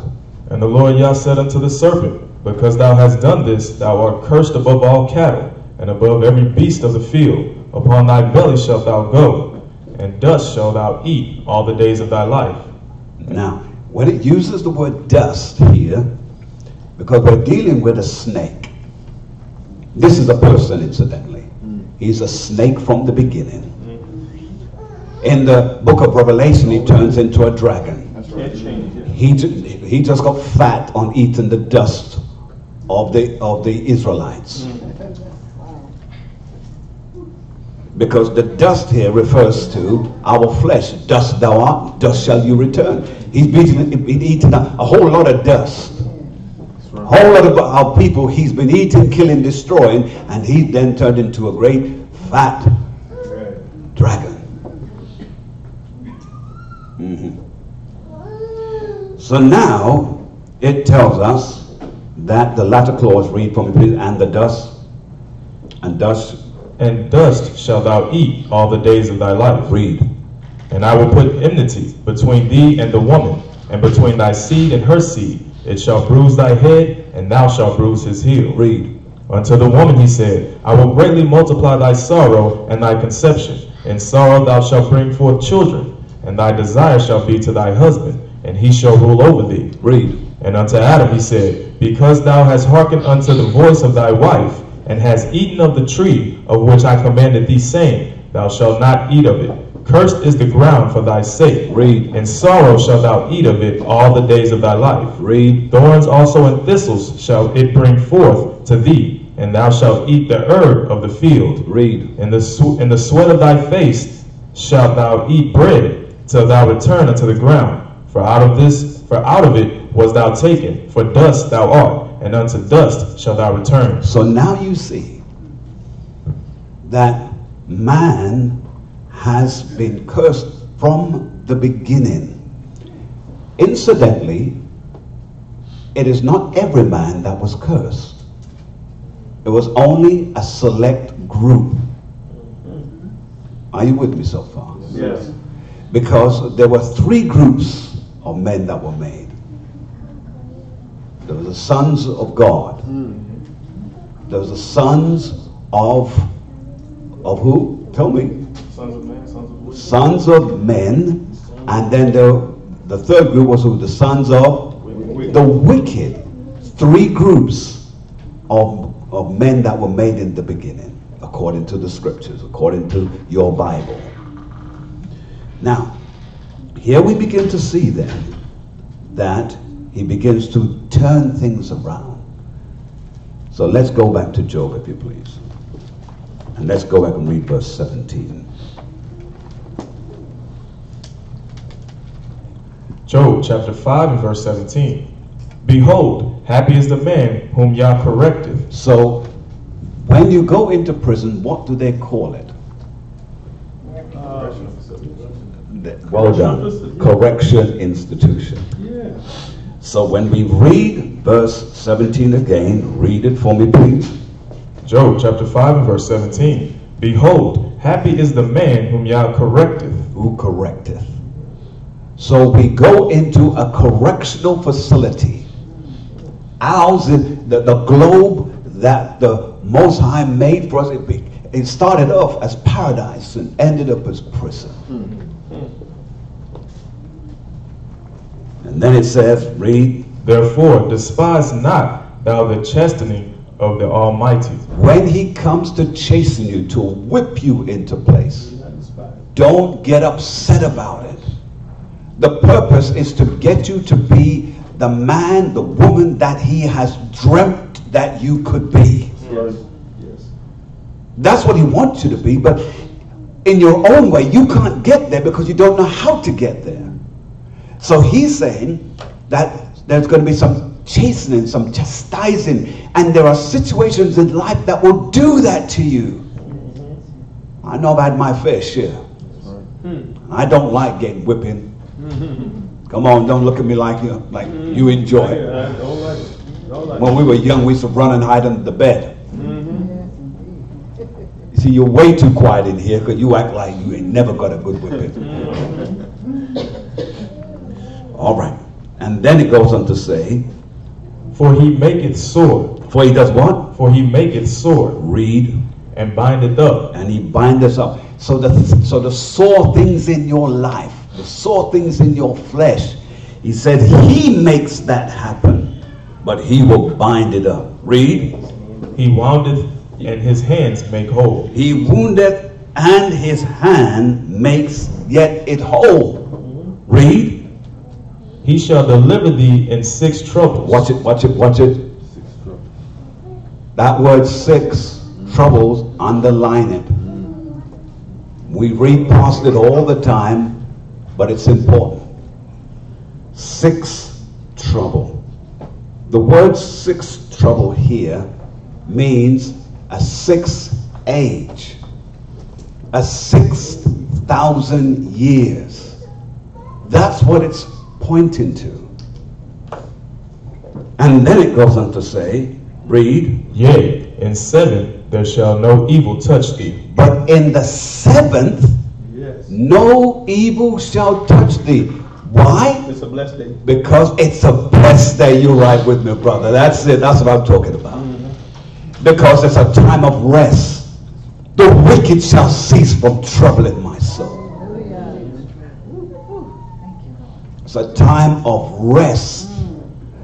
And the Lord Yah said unto the serpent, because thou hast done this, thou art cursed above all cattle, and above every beast of the field. Upon thy belly shalt thou go, and dust shalt thou eat all the days of thy life. Now, when it uses the word dust here, because we're dealing with a snake. This is a person, incidentally. He's a snake from the beginning. In the book of Revelation, he turns into a dragon. He just got fat on eating the dust of the Israelites. Because the dust here refers to our flesh. Dust thou art, dust shall you return. He's been eating a whole lot of dust. A whole lot of our people he's been eating, killing, destroying, and he then turned into a great fat dragon. So now it tells us that the latter clause, read from it, and the dust, and dust. And dust shalt thou eat all the days of thy life. Read. And I will put enmity between thee and the woman, and between thy seed and her seed. It shall bruise thy head, and thou shalt bruise his heel. Read. Unto the woman he said, I will greatly multiply thy sorrow and thy conception. In sorrow thou shalt bring forth children, and thy desire shall be to thy husband, and he shall rule over thee. Read. And unto Adam he said, because thou hast hearkened unto the voice of thy wife, and hast eaten of the tree of which I commanded thee, saying, thou shalt not eat of it. Cursed is the ground for thy sake. Read. In sorrow shalt thou eat of it all the days of thy life. Read. Thorns also and thistles shall it bring forth to thee, and thou shalt eat the herb of the field. Read. In the sweat of thy face shalt thou eat bread, till thou return unto the ground. For out of it was thou taken, for dust thou art, and unto dust shalt thou return. So now you see that man has been cursed from the beginning. Incidentally, it is not every man that was cursed. It was only a select group. Are you with me so far? Yes. Because there were three groups of men that were made. There were the sons of God. There was the sons of who? Tell me. Sons of men, sons of women. Sons of men. And then the third group was who? The sons of the wicked. Three groups of men that were made in the beginning, according to the scriptures, according to your Bible. Now, here we begin to see then that he begins to turn things around. So let's go back to Job, if you please. And let's go back and read verse 17. Job chapter 5 and verse 17. Behold, happy is the man whom Yah correcteth. So when you go into prison, what do they call it? Well done. Correction institution. Yeah. So when we read verse 17 again, read it for me, please. Job chapter 5 and verse 17. Behold, happy is the man whom Yah correcteth. Who correcteth? So we go into a correctional facility. Ours is the globe that the Most High made for us. It started off as paradise and ended up as prison. And then it says, read. Therefore, despise not thou the chastening of the Almighty. When he comes to chasten you, to whip you into place, don't get upset about it. The purpose is to get you to be the man, the woman that he has dreamt that you could be. Yes. That's what he wants you to be, but in your own way, you can't get there because you don't know how to get there. So he's saying that there's going to be some chastening, some chastising, and there are situations in life that will do that to you. I know I've had my fair share. I don't like getting whipping. Come on, don't look at me like you enjoy it. I don't like it. Don't like When we were young, we used to run and hide under the bed. You see, you're way too quiet in here because you act like you ain't never got a good whipping. All right. And then it goes on to say, For he maketh sore. for he does what? For he maketh sore. Read. And bindeth up. And he binds us up. So the sore things in your life, the sore things in your flesh, he said he makes that happen, but he will bind it up. Read. He woundeth, and his hands make whole. He woundeth, and his hand makes yet it whole. Read. He shall deliver thee in 6 troubles. Watch it, watch it, watch it. That word 6 troubles, underline it. We read past it all the time, but it's important. 6 trouble. The word 6 trouble here means a 6th age, a 6,000 years. That's what it's pointing to. And then it goes on to say, read. Yea, in 7 there shall no evil touch thee. But in the 7th, Yes. no evil shall touch thee. Why? It's a blessed day. Because it's a blessed day. You're right with me, brother. That's it. That's what I'm talking about. Because it's a time of rest. The wicked shall cease from troubling my soul. It's a time of rest.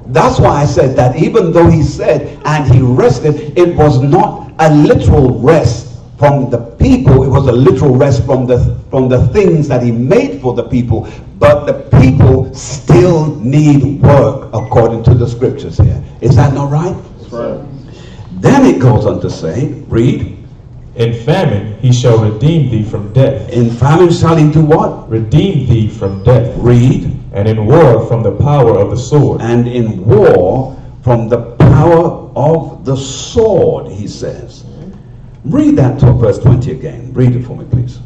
That's why I said that even though he said, and he rested, it was not a literal rest from the people. It was a literal rest from the things that he made for the people. But the people still need work according to the scriptures here. Is that not right? That's right. Then it goes on to say, read. In famine he shall redeem thee from death. In famine shall he do what? Redeem thee from death. Read. And in war from the power of the sword. And in war from the power of the sword, he says. Read that to verse 20 again. Read it for me, please.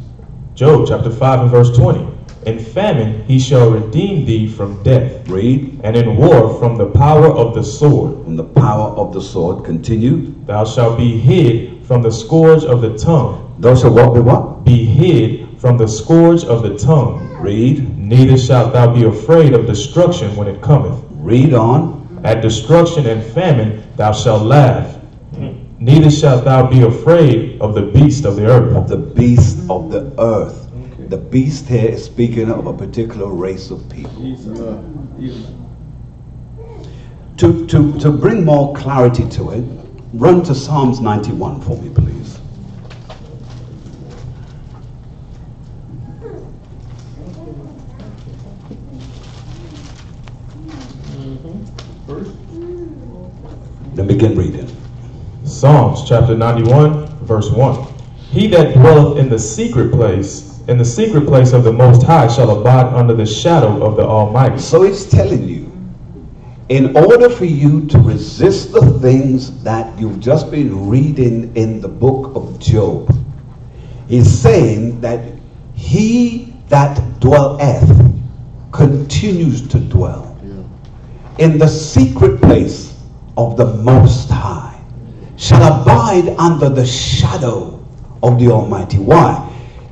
Job chapter 5 and verse 20. In famine he shall redeem thee from death. Read. And in war from the power of the sword. From the power of the sword. Continue. Thou shalt be hid from the scourge of the tongue. Thou shalt what be what? Be hid from the scourge of the tongue. Read. Neither shalt thou be afraid of destruction when it cometh. Read on. At destruction and famine thou shalt laugh. Neither shalt thou be afraid of the beast of the earth. Of the beast of the earth. The beast here is speaking of a particular race of people. To bring more clarity to it, run to Psalms 91 for me, please. First. Then begin reading. Psalms chapter 91 verse 1. He that dwelleth in the secret place of the Most High shall abide under the shadow of the Almighty. So it's telling you, in order for you to resist the things that you've just been reading in the book of Job, he's saying that he that dwelleth continues to dwell in the secret place of the Most High shall abide under the shadow of the Almighty. Why?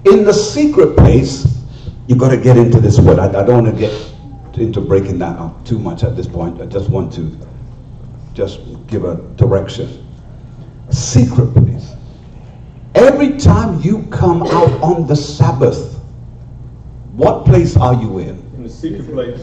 In the secret place, you've got to get into this word. I don't want to get into breaking that up too much at this point. I just want to just give a direction. Secret place. Every time you come out on the Sabbath, what place are you in? In the secret place.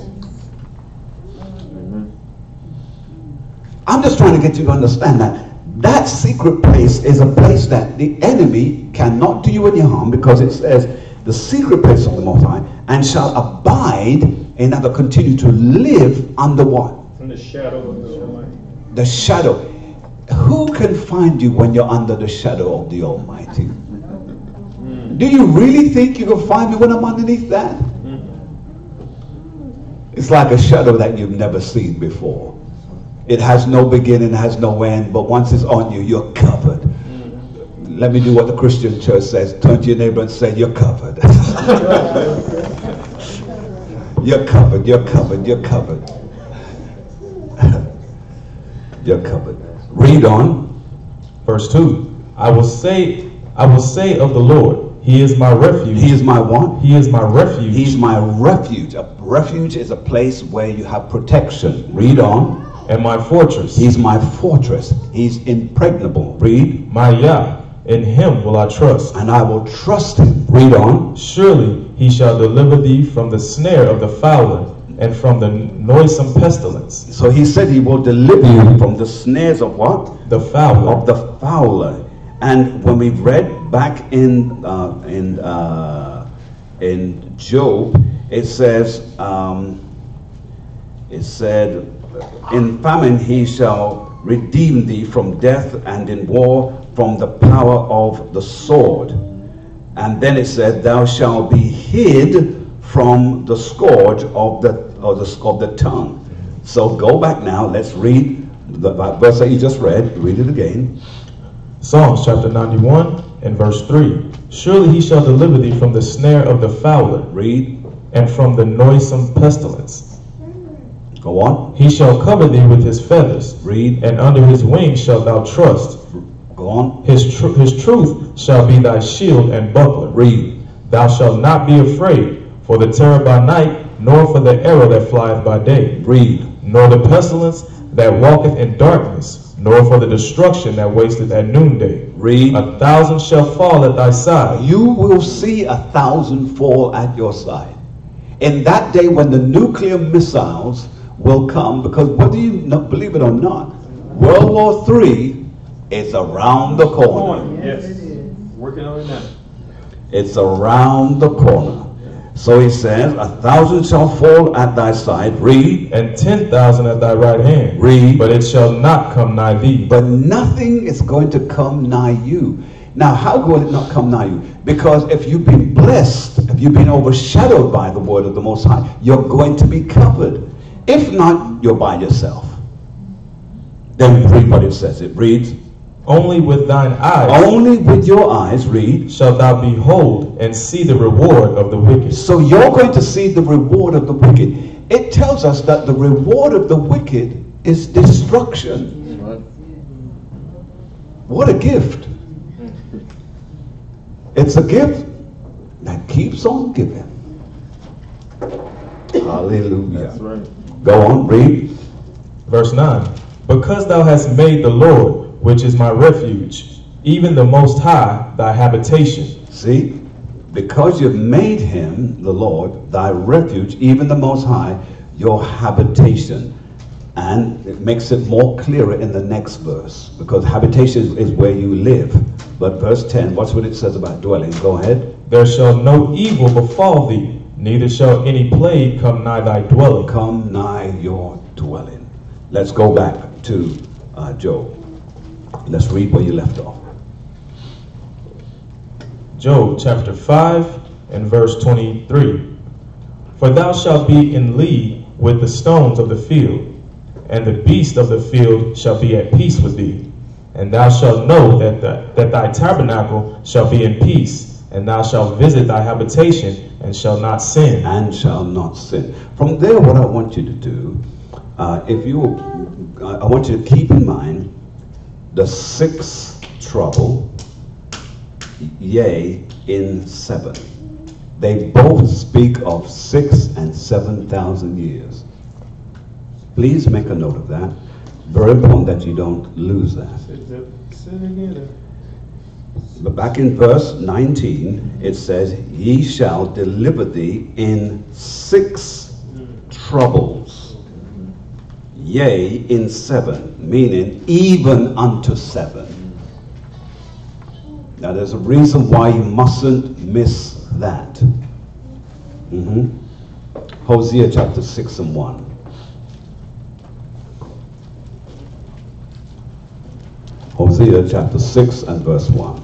I'm just trying to get you to understand that. That secret place is a place that the enemy cannot do you any harm, because it says the secret place of the Most High, and shall abide, and never continue to live under what? the shadow of the Almighty. The shadow. Who can find you when you're under the shadow of the Almighty? Do you really think you can find me when I'm underneath that? It's like a shadow that you've never seen before. It has no beginning, has no end, but once it's on you, you're covered. Let me do what the Christian church says. Turn to your neighbor and say, you're covered. You're covered, you're covered, you're covered. You're covered. Read on. Verse 2. I will say of the Lord, He is my refuge. He is my what? He is my refuge. He's my refuge. A refuge is a place where you have protection. Read on. And my fortress. He's my fortress. He's impregnable. Read. My Yah. In Him will I trust. And I will trust Him. Read on. Surely He shall deliver thee from the snare of the fowler and from the noisome pestilence. So He said He will deliver you from the snares of what? The fowler. Of the fowler. And when we read back in Job, it said, in famine He shall redeem thee from death, and in war from the power of the sword. And then it said, thou shalt be hid from the scourge of the tongue. So go back now. Let's read the verse that you just read. Read it again. Psalms chapter 91 and verse 3. Surely He shall deliver thee from the snare of the fowler. Read. And from the noisome pestilence. Go on. He shall cover thee with His feathers. Read. And under His wings shalt thou trust. Go on. His truth shall be thy shield and buckler. Read. Thou shalt not be afraid for the terror by night, nor for the arrow that flieth by day. Read. Nor the pestilence that walketh in darkness, nor for the destruction that wasteth at noonday. Read. 1,000 shall fall at thy side. You will see 1,000 fall at your side. In that day when the nuclear missiles will come, because whether you believe it or not, World War III is around the corner. Yes. Working on it now. It's around the corner. So He says, 1,000 shall fall at thy side. Read. And 10,000 at thy right hand. Read. But it shall not come nigh thee. But nothing is going to come nigh you. Now, how will it not come nigh you? Because if you've been blessed, if you've been overshadowed by the word of the Most High, you're going to be covered. If not, you're by yourself. Then read what it says. It reads, Only with thine eyes. only with your eyes, read. Shalt thou behold and see the reward of the wicked. So you're going to see the reward of the wicked. It tells us that the reward of the wicked is destruction. What a gift. It's a gift that keeps on giving. Hallelujah. That's right. Go on, read. Verse 9. Because thou hast made the Lord, which is my refuge, even the Most High, thy habitation. See, because you've made Him, the Lord, thy refuge, even the Most High, your habitation. And it makes it more clearer in the next verse, because habitation is where you live. But verse 10, watch what it says about dwelling. Go ahead. There shall no evil befall thee, neither shall any plague come nigh thy dwelling. Come nigh your dwelling. Let's go back to Job. Let's read where you left off. Job chapter 5 and verse 23. For thou shalt be in league with the stones of the field, and the beasts of the field shall be at peace with thee. And thou shalt know that thy tabernacle shall be in peace, and thou shalt visit thy habitation, and shall not sin. And shall not sin. From there, what I want you to do, I want you to keep in mind the sixth trouble, yea, in 7. They both speak of 6,000 and 7,000 years. Please make a note of that. Very important that you don't lose that. But back in verse 19, it says, Ye shall deliver thee in 6 troubles, yea, in 7, meaning even unto 7. Now there's a reason why you mustn't miss that. Hosea chapter 6 and 1. Hosea chapter 6 and verse 1.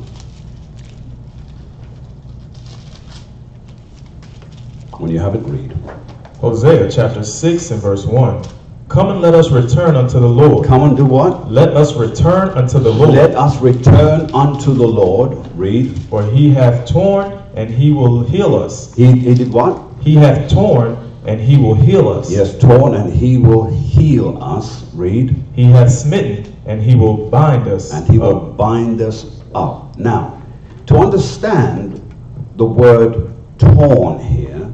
When you have it, read. Hosea chapter 6 and verse 1. Come and let us return unto the Lord. Come and do what? Let us return unto the Lord. Let us return unto the Lord. Read. For he hath torn, and he will heal us. He did what? He hath torn, and he will heal us. Yes, torn, and he will heal us. Read. He hath smitten, and he will bind us And he will up. bind us up. Now, to understand the word torn here,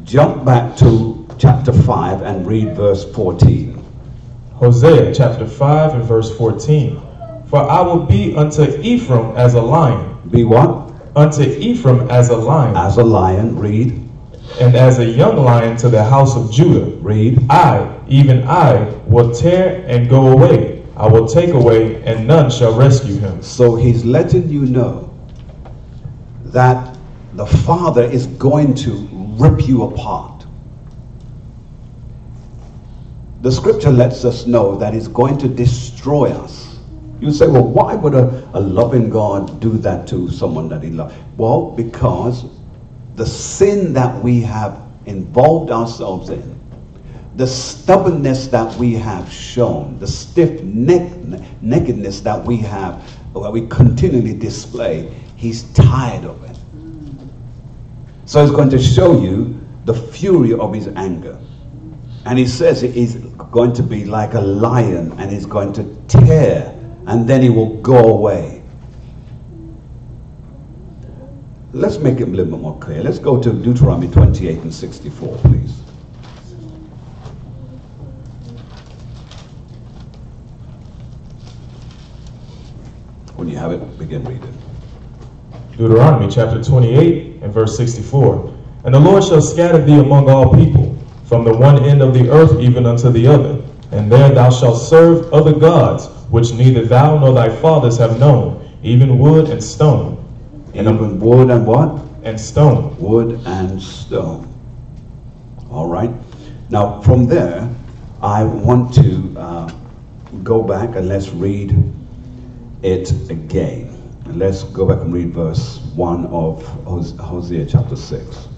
jump back to chapter 5 and read verse 14. Hosea chapter 5 and verse 14. For I will be unto Ephraim as a lion. Be what? Unto Ephraim as a lion. As a lion. Read. And as a young lion to the house of Judah. Read. I, even I, will tear and go away. I will take away, and none shall rescue him. So he's letting you know that the Father is going to rip you apart. The scripture lets us know that he's going to destroy us. You say, well, why would a loving God do that to someone that he loves? Well, because the sin that we have involved ourselves in, the stubbornness that we have shown, the stiff-neckedness that we have, that we continually display, he's tired of it. So he's going to show you the fury of his anger. And he says he's going to be like a lion, and he's going to tear, and then he will go away. Let's make it a little bit more clear. Let's go to Deuteronomy 28 and 64, please. When you have it, begin reading. Deuteronomy chapter 28 and verse 64. And the Lord shall scatter thee among all people, from the one end of the earth even unto the other. And there thou shalt serve other gods, which neither thou nor thy fathers have known, even wood and stone. And Even wood and what? And stone. Wood and stone. All right. Now, from there, I want to go back and let's read it again. And let's go back and read verse 1 of Hosea chapter 6.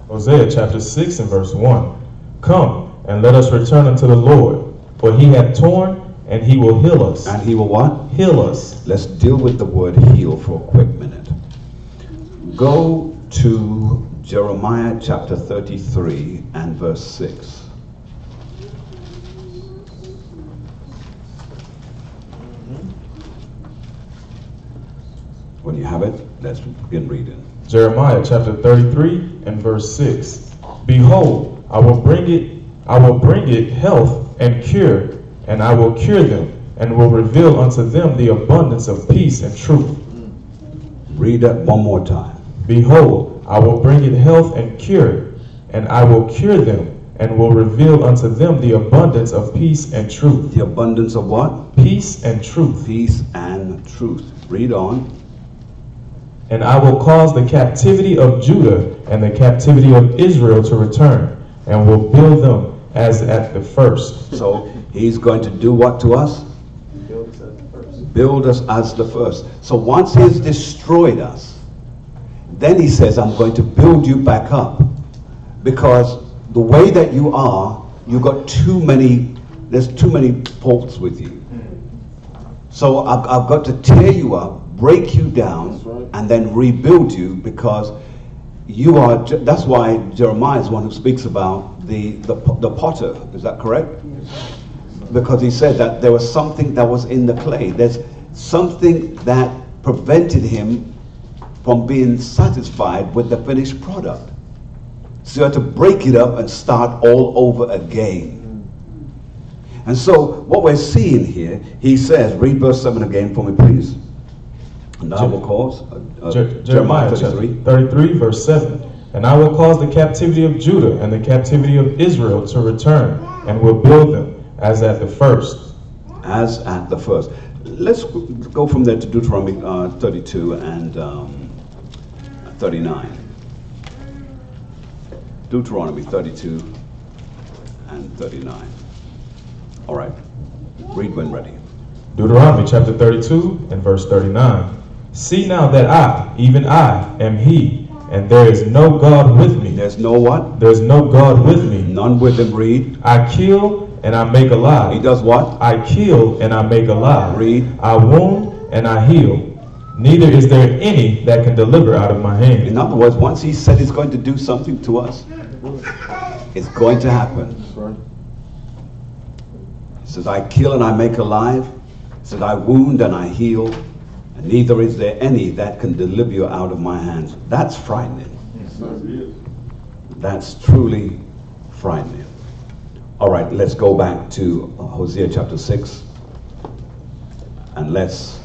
Hosea chapter 6 and verse 1. Come, and let us return unto the Lord, for he hath torn, and he will heal us. And he will what? Heal us. Let's deal with the word heal for a quick minute. Go to Jeremiah chapter 33 and verse 6. When you have it, let's begin reading. Jeremiah chapter 33 and verse 6. Behold, I will bring it health and cure, and I will cure them, and will reveal unto them the abundance of peace and truth. Read that one more time. Behold, I will bring it health and cure, and I will cure them, and will reveal unto them the abundance of peace and truth. The abundance of what? Peace and truth. Peace and truth. Read on. And I will cause the captivity of Judah and the captivity of Israel to return, and will build them as at the first. So he's going to do what to us? Build us as the first. So once he's destroyed us, then he says, I'm going to build you back up. Because the way that you are, you've got there's too many faults with you. So I've got to tear you up, break you down, and then rebuild you, because you are, that's why Jeremiah is one who speaks about the potter. Is that correct? Because he said that there was something that was in the clay. There's something that prevented him from being satisfied with the finished product. So you have to break it up and start all over again. And so what we're seeing here, he says, read verse 7 again for me, please. And I will cause, Jeremiah chapter 33 verse 7. And I will cause the captivity of Judah and the captivity of Israel to return, and will build them as at the first. As at the first. Let's go from there to Deuteronomy 32 and 39. Deuteronomy 32 and 39. All right. Read when ready. Deuteronomy chapter 32 and verse 39. See now that I, even I, am he, and there is no God with me. There's no what? There's no God with me. None with him. Read. I kill and I make alive. He does what? I kill and I make alive. Read. I wound and I heal. Neither is there any that can deliver out of my hand. In other words, once he said he's going to do something to us, it's going to happen. He says, I kill and I make alive. He says, I wound and I heal. And neither is there any that can deliver you out of my hands. That's frightening. That's truly frightening. All right, let's go back to Hosea chapter 6. And let's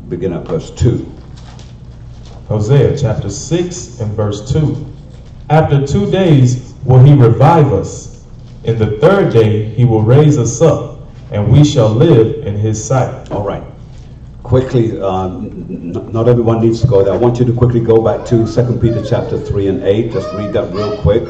begin at verse 2. Hosea chapter 6 and verse 2. After 2 days will he revive us. In the third day he will raise us up, and we shall live in his sight. All right. Quickly, not everyone needs to go there. I want you to quickly go back to 2 Peter chapter 3 and 8. Just read that real quick.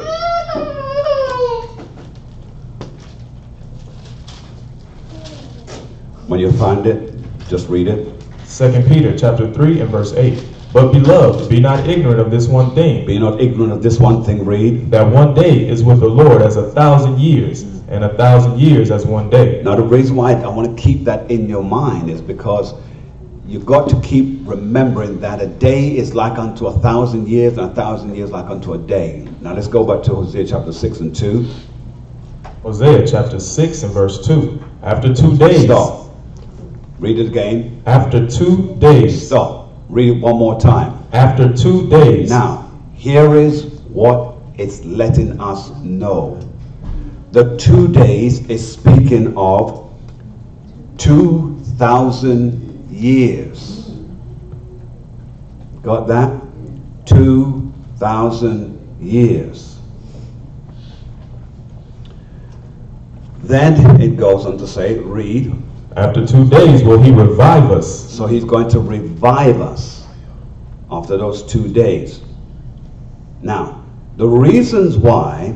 When you find it, just read it. 2 Peter chapter 3 and verse 8. But beloved, be not ignorant of this one thing. Be not ignorant of this one thing. Read. That one day is with the Lord as 1,000 years, and 1,000 years as one day. Now the reason why I want to keep that in your mind is because you've got to keep remembering that a day is like unto 1,000 years, and 1,000 years like unto a day. Now let's go back to Hosea chapter 6 and 2. Hosea chapter 6 and verse 2. After 2 days. Stop. Read it again. After 2 days. Stop. Read it one more time. After 2 days. Now, here is what it's letting us know. The 2 days is speaking of 2,000 years. Got that? 2,000 years. Then it goes on to say, read. After 2 days will he revive us. So he's going to revive us after those 2 days. Now, the reasons why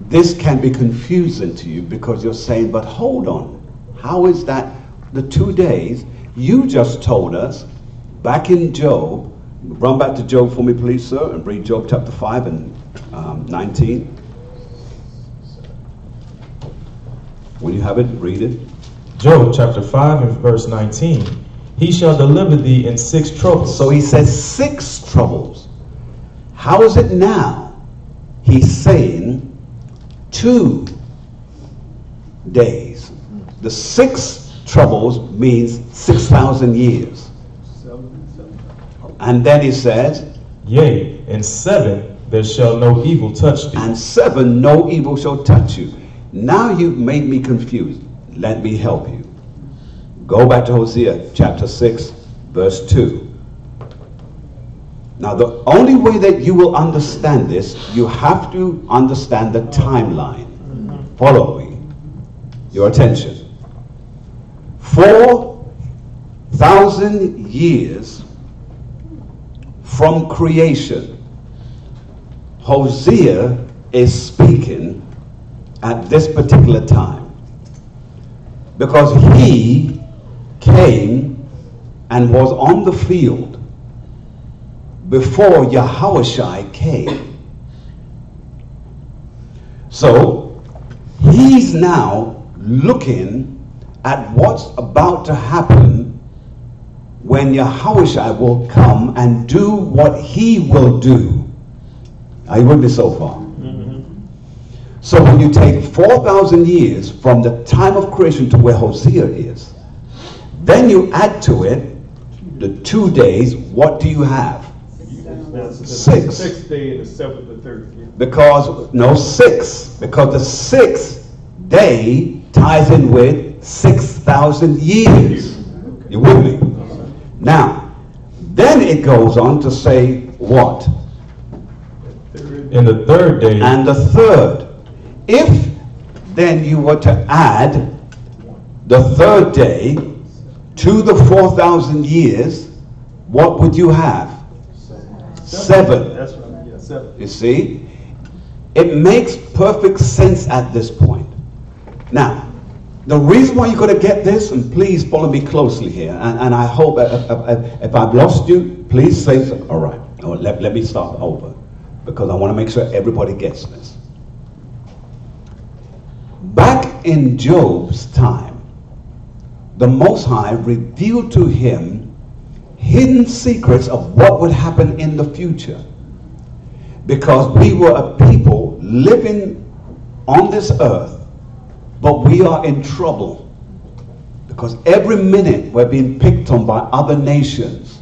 this can be confusing to you, because you're saying, but hold on, how is that the 2 days? You just told us back in Job, run back to Job for me please, sir, and read Job chapter 5 and 19. When you have it, read it. Job chapter 5 and verse 19. He shall deliver thee in 6 troubles. So he says 6 troubles. How is it now? He's saying 2 days. The 6 troubles means 6,000 years. And then he says, yea, in 7 there shall no evil touch thee. and 7 no evil shall touch you. Now you've made me confused. Let me help you. Go back to Hosea chapter 6 verse 2. Now the only way that you will understand this, you have to understand the timeline. Follow me. Your attention. 4,000 years from creation, Hosea is speaking at this particular time. Because he came and was on the field before Yahushua came. So he's now looking at what's about to happen when Yahushua will come and do what he will do. Are you with me so far? So when you take 4,000 years from the time of creation to where Hosea is, then you add to it the 2 days, what do you have? 6. 6th day and the 7th and 3rd. Because, no, 6. Because the 6th day ties in with 6,000 years. You with me? Now, then it goes on to say what? In the 3rd day. And the 3rd. If then you were to add the 3rd day to the 4,000 years, what would you have? 7. That's right. Yeah, 7. You see? It makes perfect sense at this point. Now, The reason why you're going to get this, and please follow me closely here, and I hope if I've lost you, please say so. All right, let me start over, because I want to make sure everybody gets this. Back in Job's time, the Most High revealed to him hidden secrets of what would happen in the future, because we were a people living on this earth, but we are in trouble because every minute we're being picked on by other nations.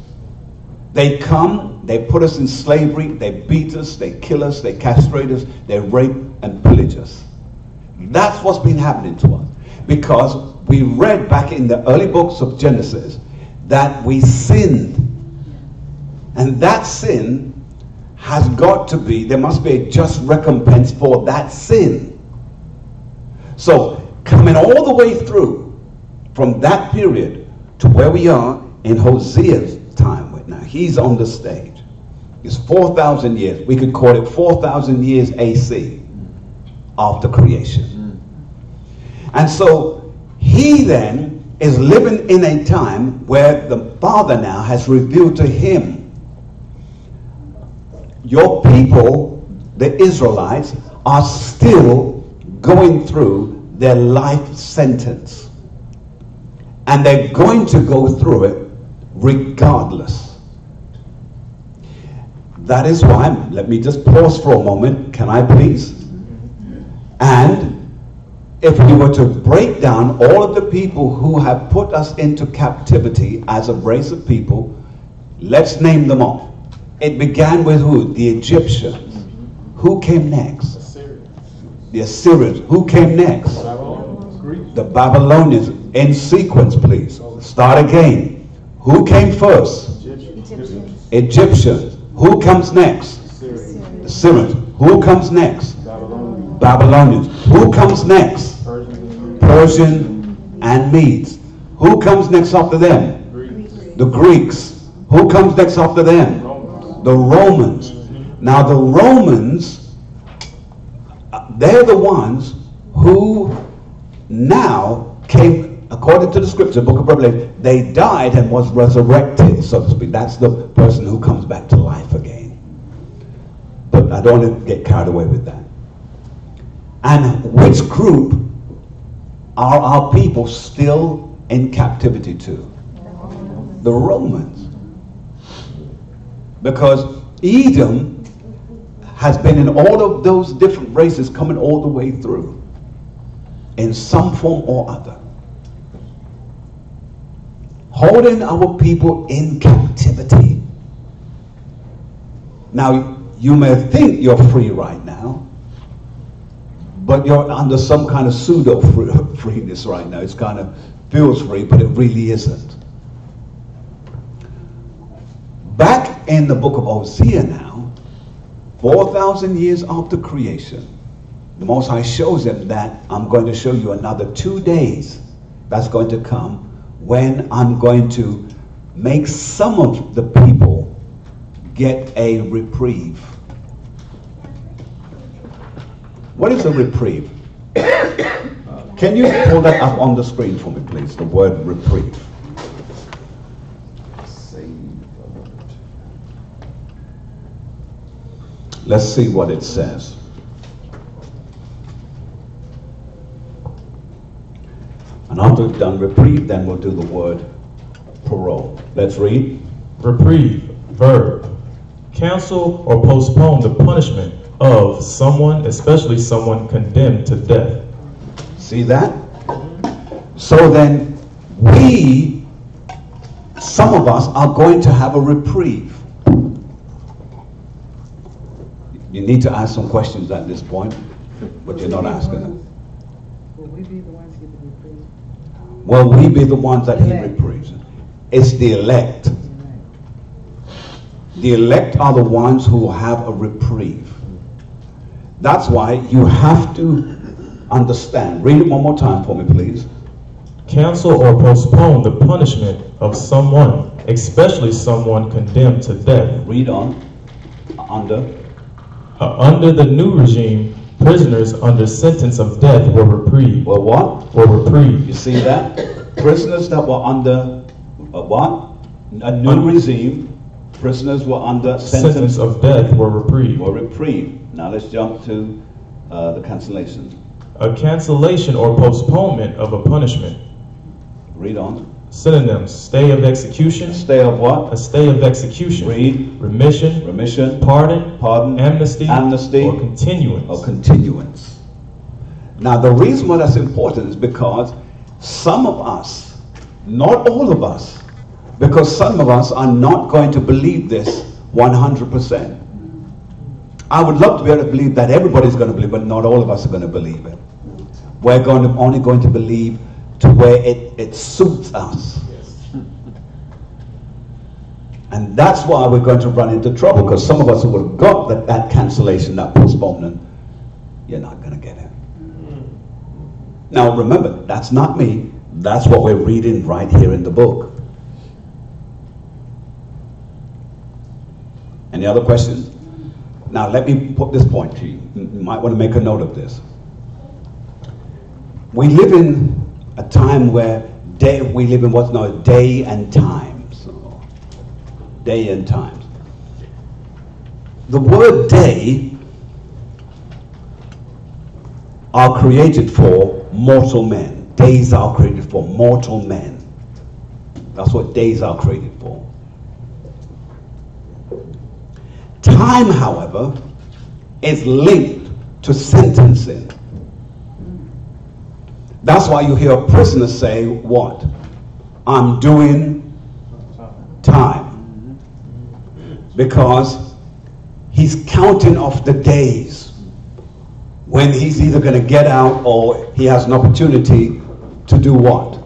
They come, they put us in slavery, they beat us, they kill us, they castrate us, they rape and pillage us. That's what's been happening to us, because we read back in the early books of Genesis that we sinned, and that sin has got to be, there must be a just recompense for that sin. So, coming all the way through from that period to where we are in Hosea's time right now, he's on the stage. It's 4,000 years. We could call it 4,000 years AC after creation. And so, he then is living in a time where the Father now has revealed to him, your people, the Israelites, are still going through their life sentence, and they're going to go through it regardless. That is why, let me just pause for a moment, can I please? And if we were to break down all of the people who have put us into captivity as a race of people, let's name them off. It began with who? The Egyptians. Who came next? The Assyrians. Who came next? The Babylonians. In sequence, please. Start again. Who came first? Egyptians. Who comes next? The Assyrians. Who comes next? Babylonians. Who comes next? Persian and Medes. Who comes next after them? The Greeks. Who comes next after them? The Romans. Now the Romans, they're the ones who now came, according to the scripture, book of Revelation, they died and was resurrected, so to speak. That's the person who comes back to life again. But I don't want to get carried away with that. And which group are our people still in captivity to? The Romans. Because Edom has been in all of those different races coming all the way through in some form or other, holding our people in captivity. Now, you may think you're free right now, but you're under some kind of pseudo freeness right now. It's kind of feels free, but it really isn't. Back in the book of Hosea now, 4,000 years after creation, the Most High shows him that I'm going to show you another 2 days that's going to come when I'm going to make some of the people get a reprieve. What is a reprieve? Can you pull that up on the screen for me, please? The word reprieve. Let's see what it says. And after we've done reprieve, then we'll do the word parole. Let's read. Reprieve, verb. Cancel or postpone the punishment of someone, especially someone condemned to death. See that? So then we, some of us, are going to have a reprieve. You need to ask some questions at this point, but you're not asking them. Will we be the ones who get the reprieve? Will we be the ones that he reprieves? It's the elect. The elect are the ones who have a reprieve. That's why you have to understand. Read it one more time for me, please. Cancel or postpone the punishment of someone, especially someone condemned to death. Read on. Under the new regime, Prisoners under sentence of death were reprieved. Well, what? Were reprieved. You see that? Prisoners that were under what? A new regime. Prisoners were under Sentence of death were reprieved. Were reprieved. Now let's jump to the cancellation. A cancellation or postponement of a punishment. Read on. Synonyms: stay of execution. Stay of what? A stay of execution. Read. Remission. Remission. Pardon. Pardon. Amnesty. Amnesty. Or continuance. Or continuance. Now the reason why that's important is because some of us, not all of us, because some of us are not going to believe this 100%. I would love to be able to believe that everybody's going to believe, but not all of us are going to believe it. We're only going to believe to where it suits us. And that's why we're going to run into trouble, because some of us who would have got that cancellation, that postponement, you're not going to get it. Now remember, that's not me. That's what we're reading right here in the book. Any other questions? Now let me put this point to you. You might want to make a note of this. We live in a time where we live in what's known as day and times. Day and times. The word day are created for mortal men. Days are created for mortal men. That's what days are created for. Time, however, is linked to sentencing. That's why you hear a prisoner say, what? I'm doing time. Because he's counting off the days when he's either going to get out or he has an opportunity to do what?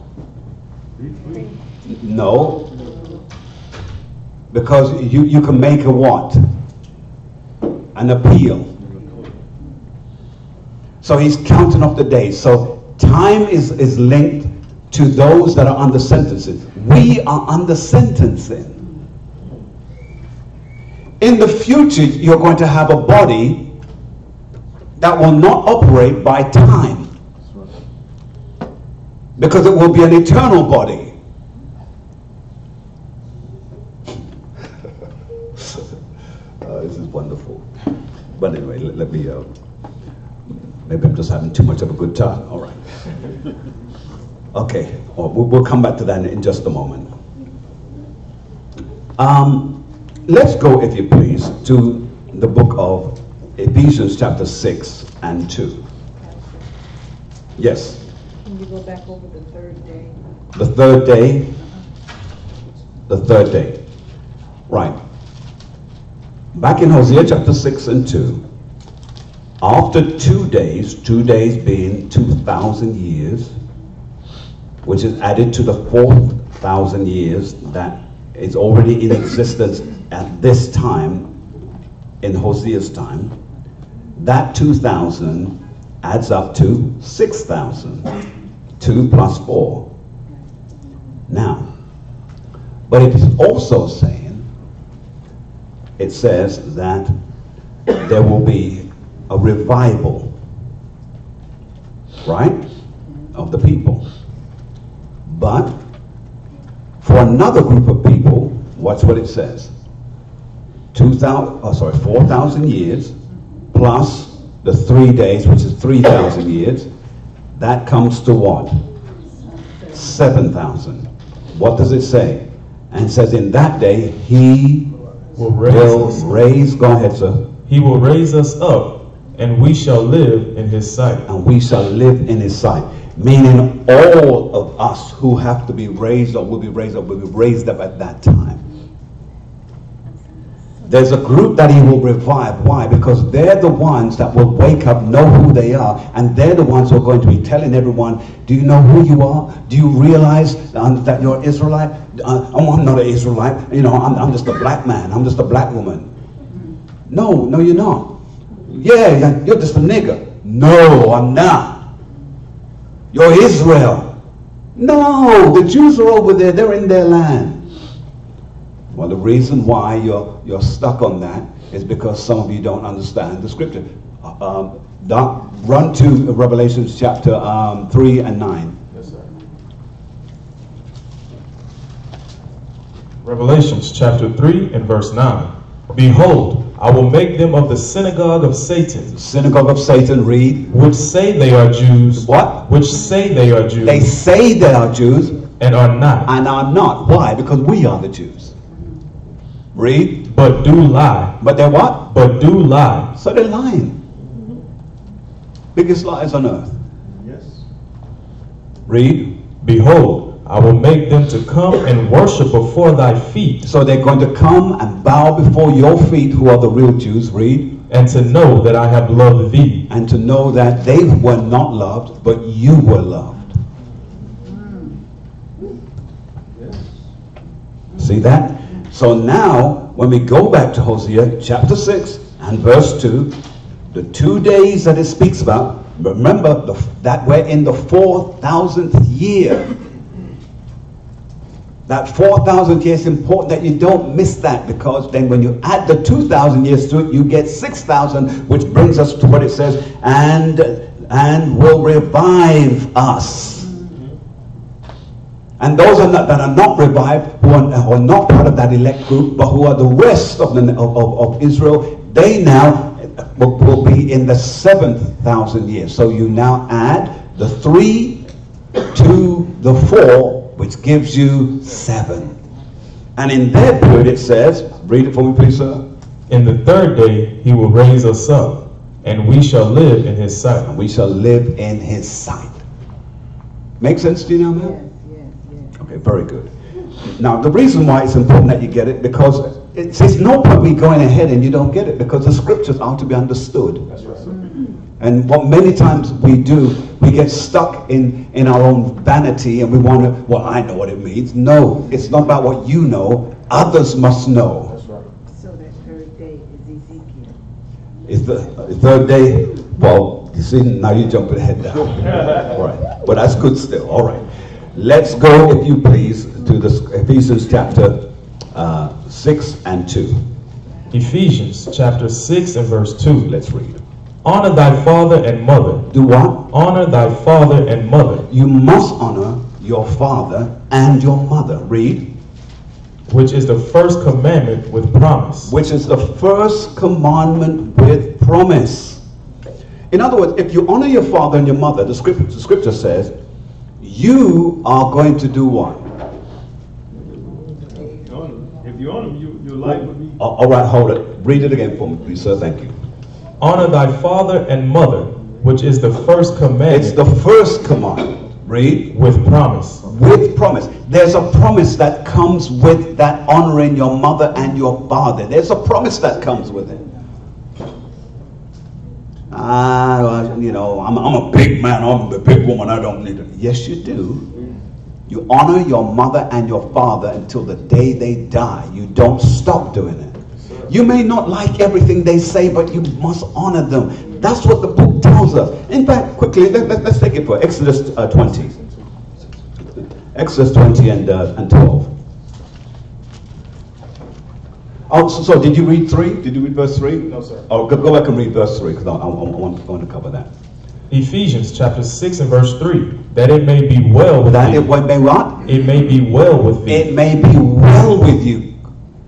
No. Because you can make a what? An appeal. So he's counting off the days. So time is linked to those that are under sentences. We are under sentencing. In the future, you're going to have a body that will not operate by time, because it will be an eternal body. This is wonderful. But anyway, let me, maybe I'm just having too much of a good time. All right. Okay, we'll come back to that in just a moment. Let's go, if you please, to the book of Ephesians chapter 6 and 2. Yes. Can you go back over the third day? The third day? The third day. Right. Back in Hosea chapter 6 and 2, after 2 days being 2,000 years, which is added to the 4,000 years that is already in existence at this time, in Hosea's time, that 2,000 adds up to 6,000. 2 plus 4. Now, but it is also saying, it says that there will be a revival, right, of the people. But for another group of people, watch what it says. 4,000 years plus the 3 days, which is 3,000 years. That comes to what? 7,000. What does it say? And it says in that day he will raise, go ahead, sir. He will raise us up, and we shall live in his sight. And we shall live in his sight. Meaning all of us who have to be raised up will be raised up at that time. There's a group that he will revive. Why? Because they're the ones that will wake up, know who they are, and they're the ones who are going to be telling everyone, do you know who you are? Do you realize that you're Israelite? Oh, I'm not an Israelite. You know, I'm just a black man. I'm just a black woman. No, you're not. Yeah, you're just a nigger. No, I'm not. You're Israel. No, the Jews are over there. They're in their land. Well, the reason why you're stuck on that is because some of you don't understand the scripture. Run to Revelation chapter 3 and 9. Yes, sir. Revelations chapter 3 and verse 9. Behold, I will make them of the synagogue of Satan. Synagogue of Satan, read. Which say they are Jews. What? Which say they are Jews. They say they are Jews. And are not. And are not. Why? Because we are the Jews. Read. But do lie. But they're what? But do lie. So they're lying. Biggest lies on earth. Yes. Read. Behold, I will make them to come and worship before thy feet. So they're going to come and bow before your feet, who are the real Jews. Read. And to know that I have loved thee. And to know that they were not loved, but you were loved. See that? So now, when we go back to Hosea chapter 6 and verse 2, the 2 days that it speaks about, remember that we're in the 4,000th year. That 4,000 years is important that you don't miss that, because then when you add the 2,000 years to it, you get 6,000, which brings us to what it says, and will revive us. And those that are not revived, who are not part of that elect group, but who are the rest of Israel, they now will be in the 7,000 years. So you now add the 3 to the 4, which gives you 7. And in their period it says, read it for me please, sir. In the third day he will raise us up, and we shall live in his sight. And we shall live in his sight. Make sense to you now, man? Okay, very good. Now, the reason why it's important that you get it, because it's no point me going ahead and you don't get it, because the scriptures are to be understood. That's right, sir. And what many times we do, we get stuck in our own vanity, and we want to, well, I know what it means. No, it's not about what you know. Others must know. That's right. So that third day is Ezekiel. Is the third day, well, you see, now you're jumping ahead down. All right, but that's good still. All right. Let's go, if you please, to the Ephesians chapter 6 and 2. Ephesians chapter 6 and verse 2. Let's read. Honor thy father and mother. Do what? Honor thy father and mother. You must honor your father and your mother. Read. Which is the first commandment with promise. Which is the first commandment with promise. In other words, if you honor your father and your mother, the scripture says, you are going to do what? If you own them, your life would be. All right, hold it. Read it again for me, please, sir. Thank you. Honor thy father and mother, which is the first commandment. It's the first commandment. Read. With promise. With promise. There's a promise that comes with that honoring your mother and your father. There's a promise that comes with it. You know, I'm a big man, I'm a big woman, I don't need it. Yes, you do. You honor your mother and your father until the day they die. You don't stop doing it. You may not like everything they say, but you must honor them. That's what the book tells us. In fact, quickly, let's take it for Exodus 20. Exodus 20 and 12. Oh, so did you read 3? Did you read verse 3? No, sir. Oh, go back and read verse 3, because I want to cover that. Ephesians chapter 6 and verse 3. That it may be well with That thee. it may what? It may be well with thee. It may be well with you.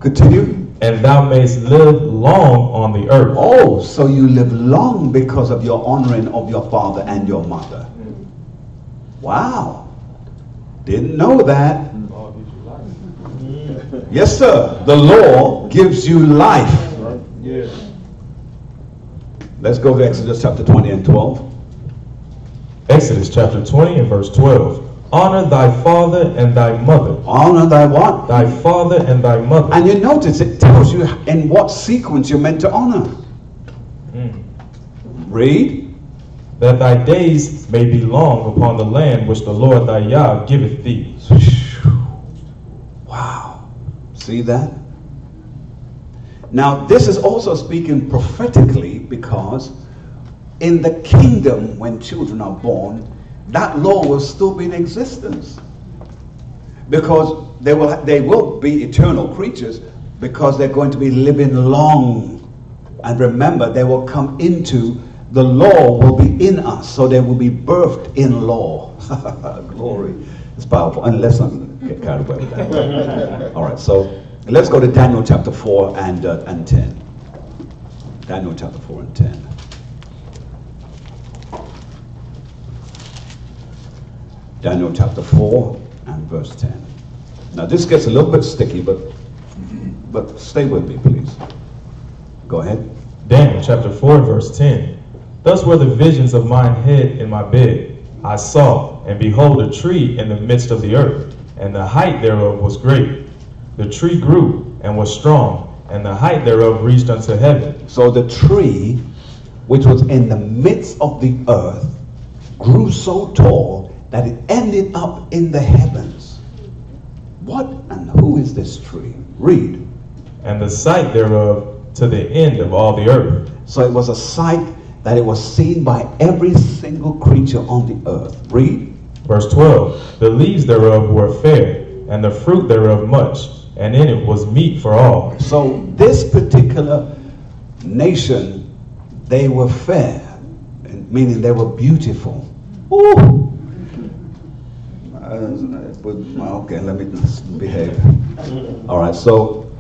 Continue. And thou mayest live long on the earth. Oh, so you live long because of your honoring of your father and your mother. Wow. Didn't know that. Yes, sir. The law gives you life. Yeah. Let's go to Exodus chapter 20 and 12. Exodus chapter 20 and verse 12. Honor thy father and thy mother. Honor thy what? Thy father and thy mother. And you notice it tells you in what sequence you're meant to honor. Read. That thy days may be long upon the land which the Lord thy Yah giveth thee. Wow. See that? Now this is also speaking prophetically, because in the kingdom, when children are born, that law will still be in existence, because they will be eternal creatures, because they're going to be living long. And remember, they will come into the law will be in us, so they will be birthed in law. Glory. It's powerful. And let's not get carried away with that. All right, so let's go to Daniel chapter 4 and 10. Daniel chapter 4 and 10. Daniel chapter 4 and verse 10. Now this gets a little bit sticky, but stay with me, please. Go ahead. Daniel chapter 4 verse 10. Thus were the visions of mine head in my bed. I saw, and behold, a tree in the midst of the earth, and the height thereof was great. The tree grew and was strong, and the height thereof reached unto heaven. So the tree, which was in the midst of the earth, grew so tall that it ended up in the heavens. What and who is this tree? Read. And the sight thereof to the end of all the earth. So it was a sight that it was seen by every single creature on the earth. Read. Verse 12. The leaves thereof were fair, and the fruit thereof much, and in it was meat for all. So this particular nation, they were fair, meaning they were beautiful. Ooh. Okay, let me behave. All right, so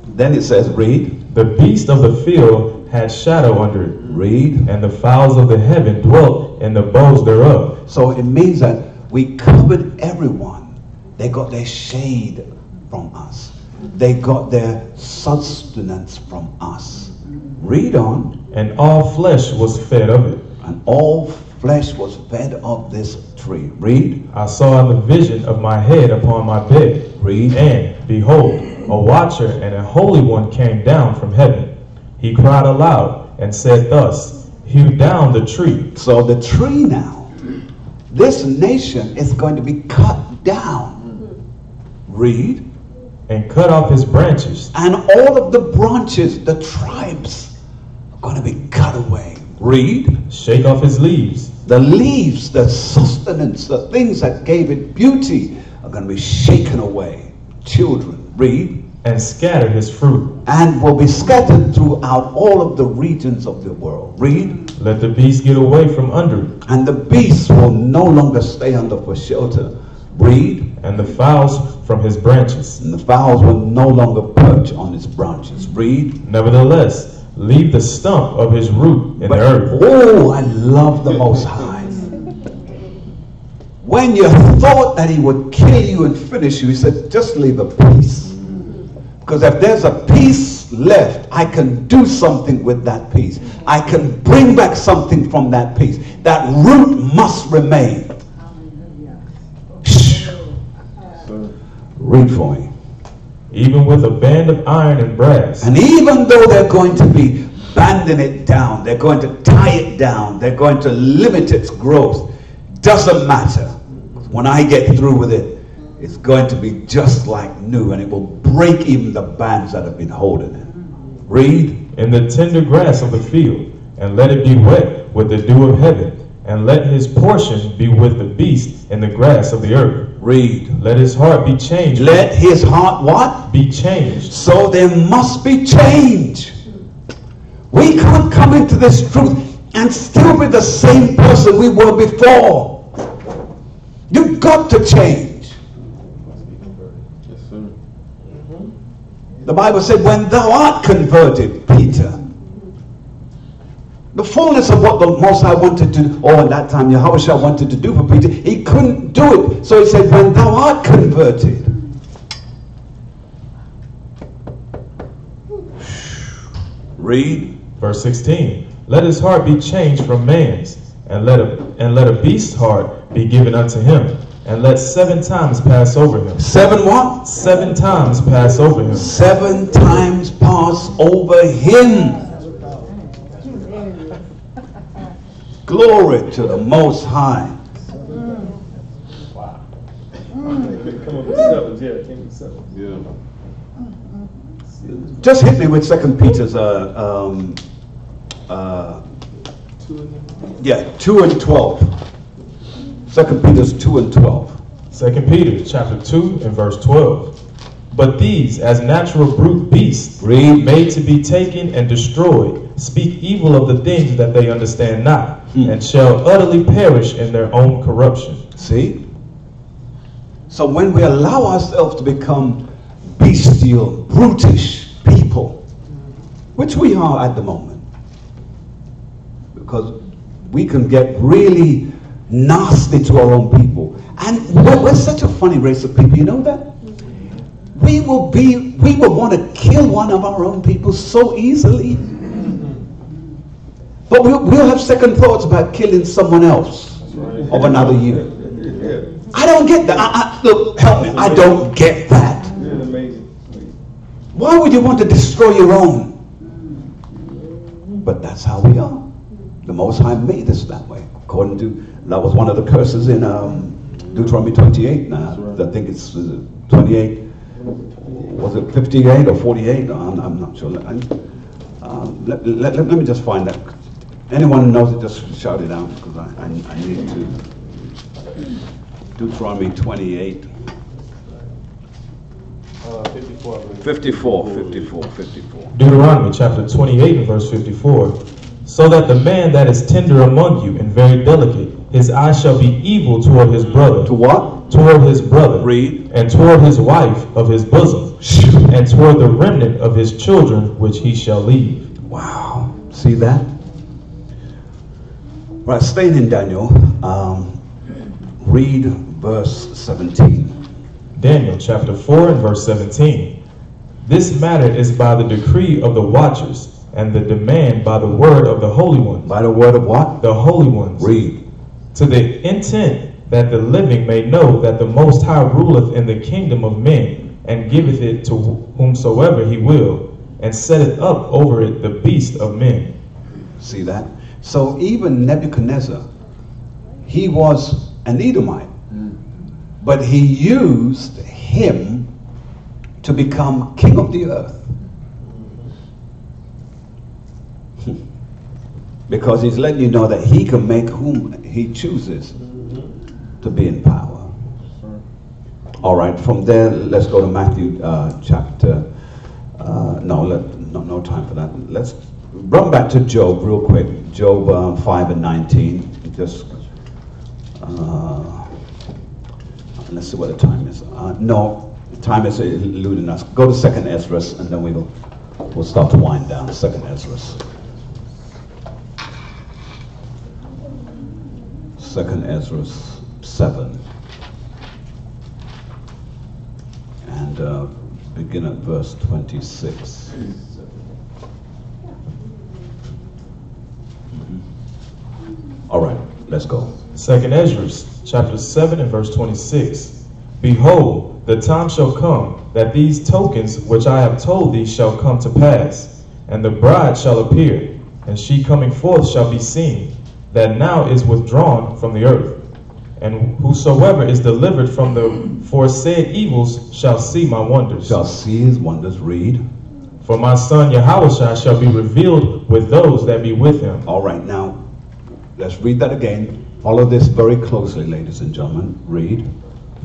then it says, read. The beast of the field had shadow under it. Read. And the fowls of the heaven dwelt in the boughs thereof. So it means that we covered everyone. They got their shade from us. They got their sustenance from us. Read on. And all flesh was fed of it. And all flesh was fed of this tree. Read. I saw in the vision of my head upon my bed. Read. And behold, a watcher and a holy one came down from heaven. He cried aloud and said thus, hew down the tree. So the tree now, this nation is going to be cut down. Read. And cut off his branches. And all of the branches, the tribes, are going to be cut away. Read. Shake off his leaves. The leaves, the sustenance, the things that gave it beauty are going to be shaken away. Children, read. And scatter his fruit. And will be scattered throughout all of the regions of the world. Read. Let the beast get away from under it. And the beasts will no longer stay under for shelter. Read. And the fowls from his branches. And the fowls will no longer perch on its branches. Read. Nevertheless, leave the stump of his root in the earth. Oh, I love the Most High. When you thought that he would kill you and finish you, he said, just leave a piece. Because if there's a piece left, I can do something with that piece. I can bring back something from that piece. That root must remain. Shh. Read for me. Even with a band of iron and brass. And even though they're going to be banding it down, they're going to tie it down, they're going to limit its growth, doesn't matter. When I get through with it, it's going to be just like new, and it will break even the bands that have been holding it. Read. In the tender grass of the field, and let it be wet with the dew of heaven, and let his portion be with the beast in the grass of the earth. Read. Let his heart be changed. Let his heart what? Be changed. So there must be change. We can't come into this truth and still be the same person we were before. You've got to change. Yes, sir. The Bible said, when thou art converted, Peter, the fullness of what the Most High wanted to do, or at that time Yahushua wanted to do for Peter, he couldn't do it. So he said, when thou art converted. Read. Verse 16. Let his heart be changed from man's, and let a beast's heart be given unto him, and let 7 times pass over him. 7 what? 7 times pass over him. 7 times pass over him. Glory to the Most High. Wow. Come up with 7, yeah, came with 7. Yeah. Just hit me with 2 Peter's 2 and 12. 2 Peter's 2 and 12. 2 Peter chapter 2 and verse 12. But these, as natural brute beasts, Read. made to be taken and destroyed, speak evil of the things that they understand not, and shall utterly perish in their own corruption. See? So when we allow ourselves to become bestial, brutish people, which we are at the moment, because we can get really nasty to our own people. And we're such a funny race of people, you know that? We will want to kill one of our own people so easily. But we'll have second thoughts about killing someone else of another year. I don't get that. Look, help me. I don't get that. Why would you want to destroy your own? But that's how we are. The Most High made us that way. According to, that was one of the curses in Deuteronomy 28. Now, I think it's 28. Was it 58 or 48? I'm not sure. Let me just find that. Anyone who knows it, just shout it out, because I need to. Deuteronomy 28. 54. Deuteronomy chapter 28 and verse 54. So that the man that is tender among you and very delicate, his eye shall be evil toward his brother. To what? Toward his brother. Read. And toward his wife of his bosom. And toward the remnant of his children which he shall leave. Wow. See that? Right, staying in Daniel, read verse 17. Daniel chapter 4 and verse 17. This matter is by the decree of the watchers, and the demand by the word of the holy ones. By the word of what? The holy ones. Read. To the intent that the living may know that the Most High ruleth in the kingdom of men, and giveth it to whomsoever he will, and setteth up over it the beast of men. See that? So even Nebuchadnezzar, he was an Edomite, but he used him to become king of the earth. Because he's letting you know that he can make whom he chooses to be in power. All right, from there, let's go to Matthew chapter, no time for that. Let's run back to Job real quick. Job 5 and 19. Just, let's see what the time is. No, the time is eluding us. Go to 2nd Ezra, and then we'll start to wind down. 2nd Ezra. 2nd Ezra 7. And begin at verse 26. All right, let's go. 2nd Ezra chapter 7 and verse 26. Behold, the time shall come that these tokens which I have told thee shall come to pass, and the bride shall appear, and she coming forth shall be seen, that now is withdrawn from the earth. And whosoever is delivered from the foresaid evils shall see my wonders. Shall see his wonders. Read. For my son Yahushua shall be revealed with those that be with him. All right, now let's read that again. Follow this very closely, ladies and gentlemen. Read.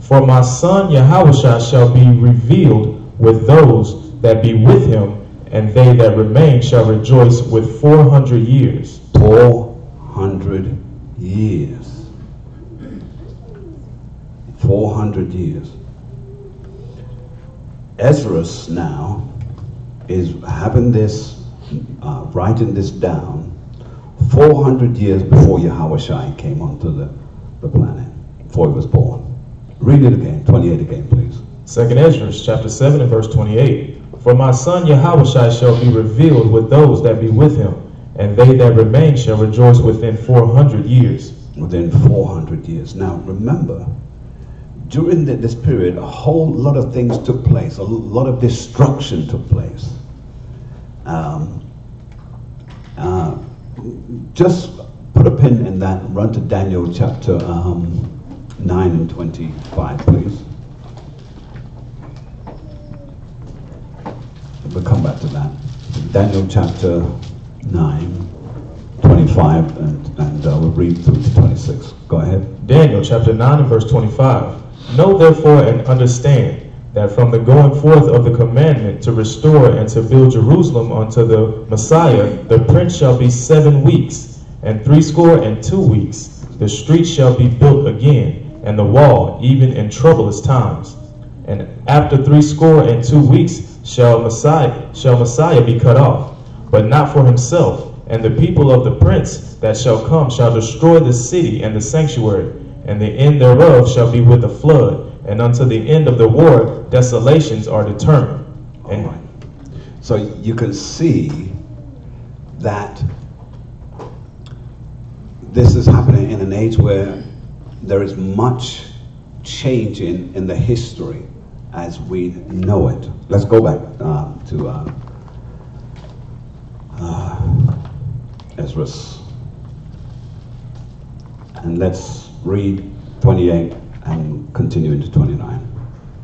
For my son Yahushua shall be revealed with those that be with him, and they that remain shall rejoice with 400 years. 400 years. 400 years. Ezra now is having this, writing this down 400 years before Yahushua came onto the planet, before he was born. Read it again, 28 again, please. 2nd Ezra chapter 7 and verse 28. For my son Yahushua shall be revealed with those that be with him, and they that remain shall rejoice within 400 years. Within 400 years. Now remember, during this period, a whole lot of things took place. A lot of destruction took place. Just put a pin in that and run to Daniel chapter 9 and 25, please. We'll come back to that. Daniel chapter 9, 25, and we'll read through to 26. Go ahead. Daniel chapter 9 and verse 25. Know therefore and understand that from the going forth of the commandment to restore and to build Jerusalem unto the Messiah, the prince shall be 7 weeks, and 62 weeks. The street shall be built again, and the wall, even in troublous times. And after 62 weeks shall Messiah be cut off, but not for himself. And the people of the prince that shall come shall destroy the city and the sanctuary, and the end thereof shall be with a flood. And unto the end of the war, desolations are determined. And all right. So you can see that this is happening in an age where there is much changing in the history as we know it. Let's go back to Ezra, and let's read 28 and continue into 29.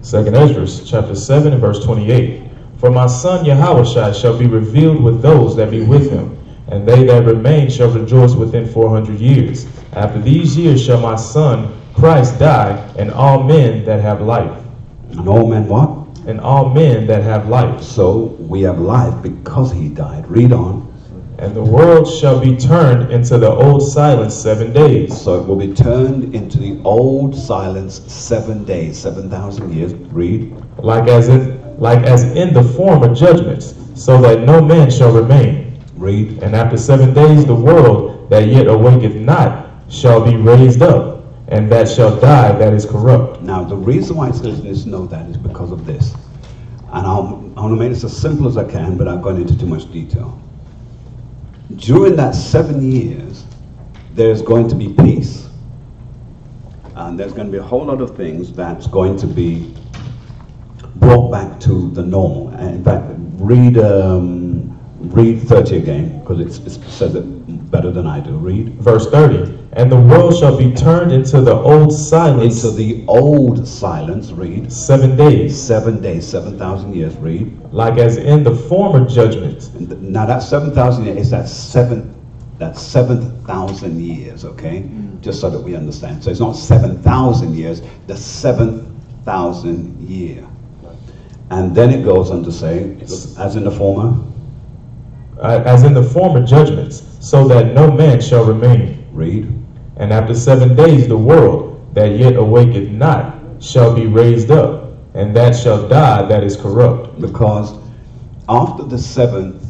2nd Ezra, chapter 7 and verse 28. For my son Yahushua shall be revealed with those that be with him, and they that remain shall rejoice within 400 years. After these years shall my son Christ die, and all men that have life. And all men what? And all men that have life. So we have life because he died. Read on. And the world shall be turned into the old silence 7 days. So it will be turned into the old silence 7 days, 7,000 years. Read. Like as in the former judgments, so that no man shall remain. Read. And after 7 days the world that yet awaketh not shall be raised up, and that shall die that is corrupt. Now the reason why it's listeners to know that is because of this. And I want to make this as simple as I can, but I've gone into too much detail. During that 7 years, there's going to be peace. And there's going to be a whole lot of things that's going to be brought back to the normal. And in fact, read 30 again, because it says it better than I do. Read. Verse 30. And the world shall be turned into the old silence. Into the old silence. Read. 7 days. 7 days, 7,000 years. Read. Like as in the former judgment. Now that 7,000 years is that 7,000 years, okay? Just so that we understand. So it's not 7,000 years, the 7,000 year. And then it goes on to say, as in the former? As in the former judgments, so that no man shall remain. Read. And after 7 days the world that yet awaketh not shall be raised up, and that shall die that is corrupt. Because after the 7th,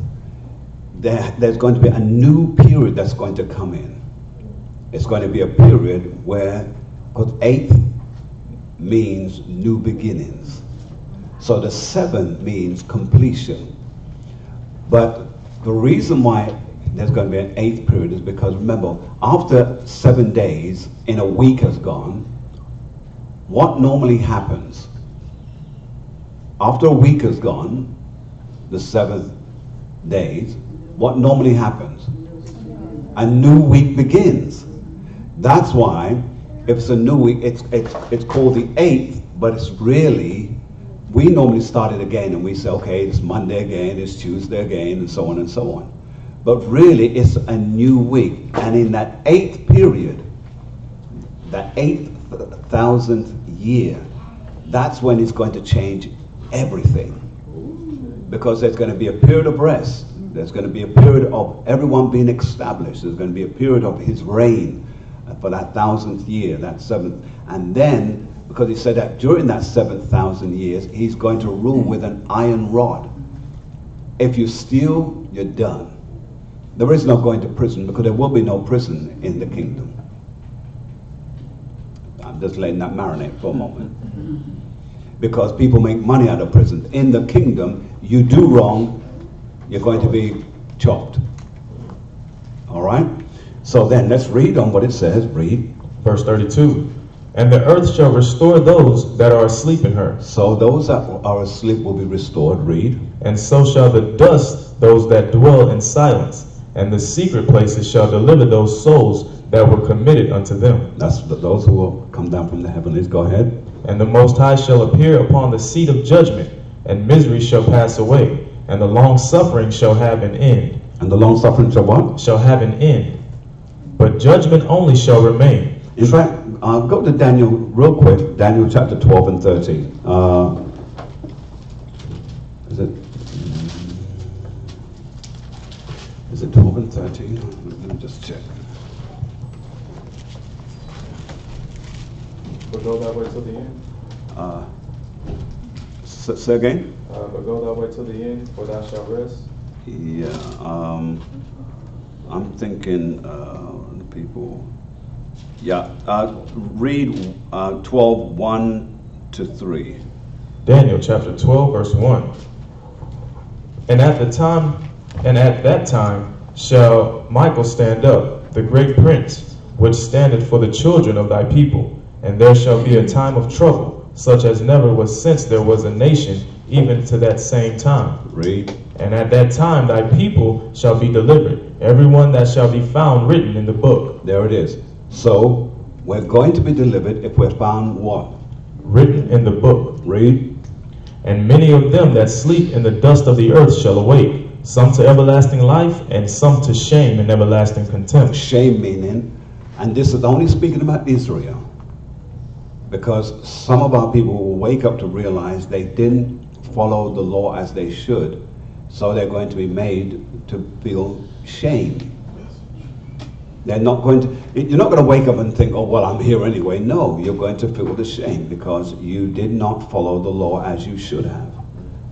there's going to be a new period that's going to come in. It's going to be a period where, because 8th means new beginnings. So the 7th means completion. But the reason why there's going to be an 8th period is because, remember, after 7 days, in a week has gone, what normally happens? After a week has gone, the 7th days, what normally happens? A new week begins. That's why, if it's a new week, it's called the 8th, but it's really, we normally start it again and we say, okay, it's Monday again, it's Tuesday again, and so on and so on. But really, it's a new week. And in that 8th period, that 8,000th year, that's when it's going to change everything. Because there's going to be a period of rest. There's going to be a period of everyone being established. There's going to be a period of his reign for that 1,000th year, that 7th. And then, because he said that during that 7,000 years, he's going to rule with an iron rod. If you steal, you're done. There is no going to prison, because there will be no prison in the kingdom. I'm just letting that marinate for a moment. Because people make money out of prison. In the kingdom, you do wrong, you're going to be chopped. All right? So then, let's read on what it says. Read. Verse 32. And the earth shall restore those that are asleep in her. So those that are asleep will be restored. Read. And so shall the dust those that dwell in silence. And the secret places shall deliver those souls that were committed unto them. That's those who will come down from the heavenlies. Go ahead. And the Most High shall appear upon the seat of judgment, and misery shall pass away, and the long suffering shall have an end. And the long suffering shall what? Shall have an end. But judgment only shall remain. In fact, go to Daniel real quick. Daniel chapter 12 and 13. 13. Let me just check. But go that way to the end. Say again? But go that way to the end, for thou shalt rest. Yeah. I'm thinking people. Yeah. Read 12, 1 to 3. Daniel chapter 12, verse 1. And at that time shall Michael stand up, the great prince, which standeth for the children of thy people. And there shall be a time of trouble, such as never was since there was a nation, even to that same time. Read. And at that time thy people shall be delivered, every one that shall be found written in the book. There it is. So, we're going to be delivered if we're found what? Written in the book. Read. And many of them that sleep in the dust of the earth shall awake, some to everlasting life, and some to shame and everlasting contempt. Shame meaning, and this is only speaking about Israel, because some of our people will wake up to realize they didn't follow the law as they should, so they're going to be made to feel shame. They're not going to, you're not going to wake up and think, oh, well, I'm here anyway. No, you're going to feel the shame because you did not follow the law as you should have.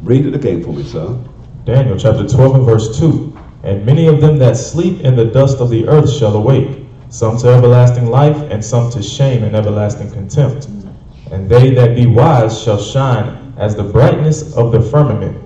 Read it again for me, sir. Daniel chapter 12 and verse 2. And many of them that sleep in the dust of the earth shall awake, some to everlasting life, and some to shame and everlasting contempt. And they that be wise shall shine as the brightness of the firmament,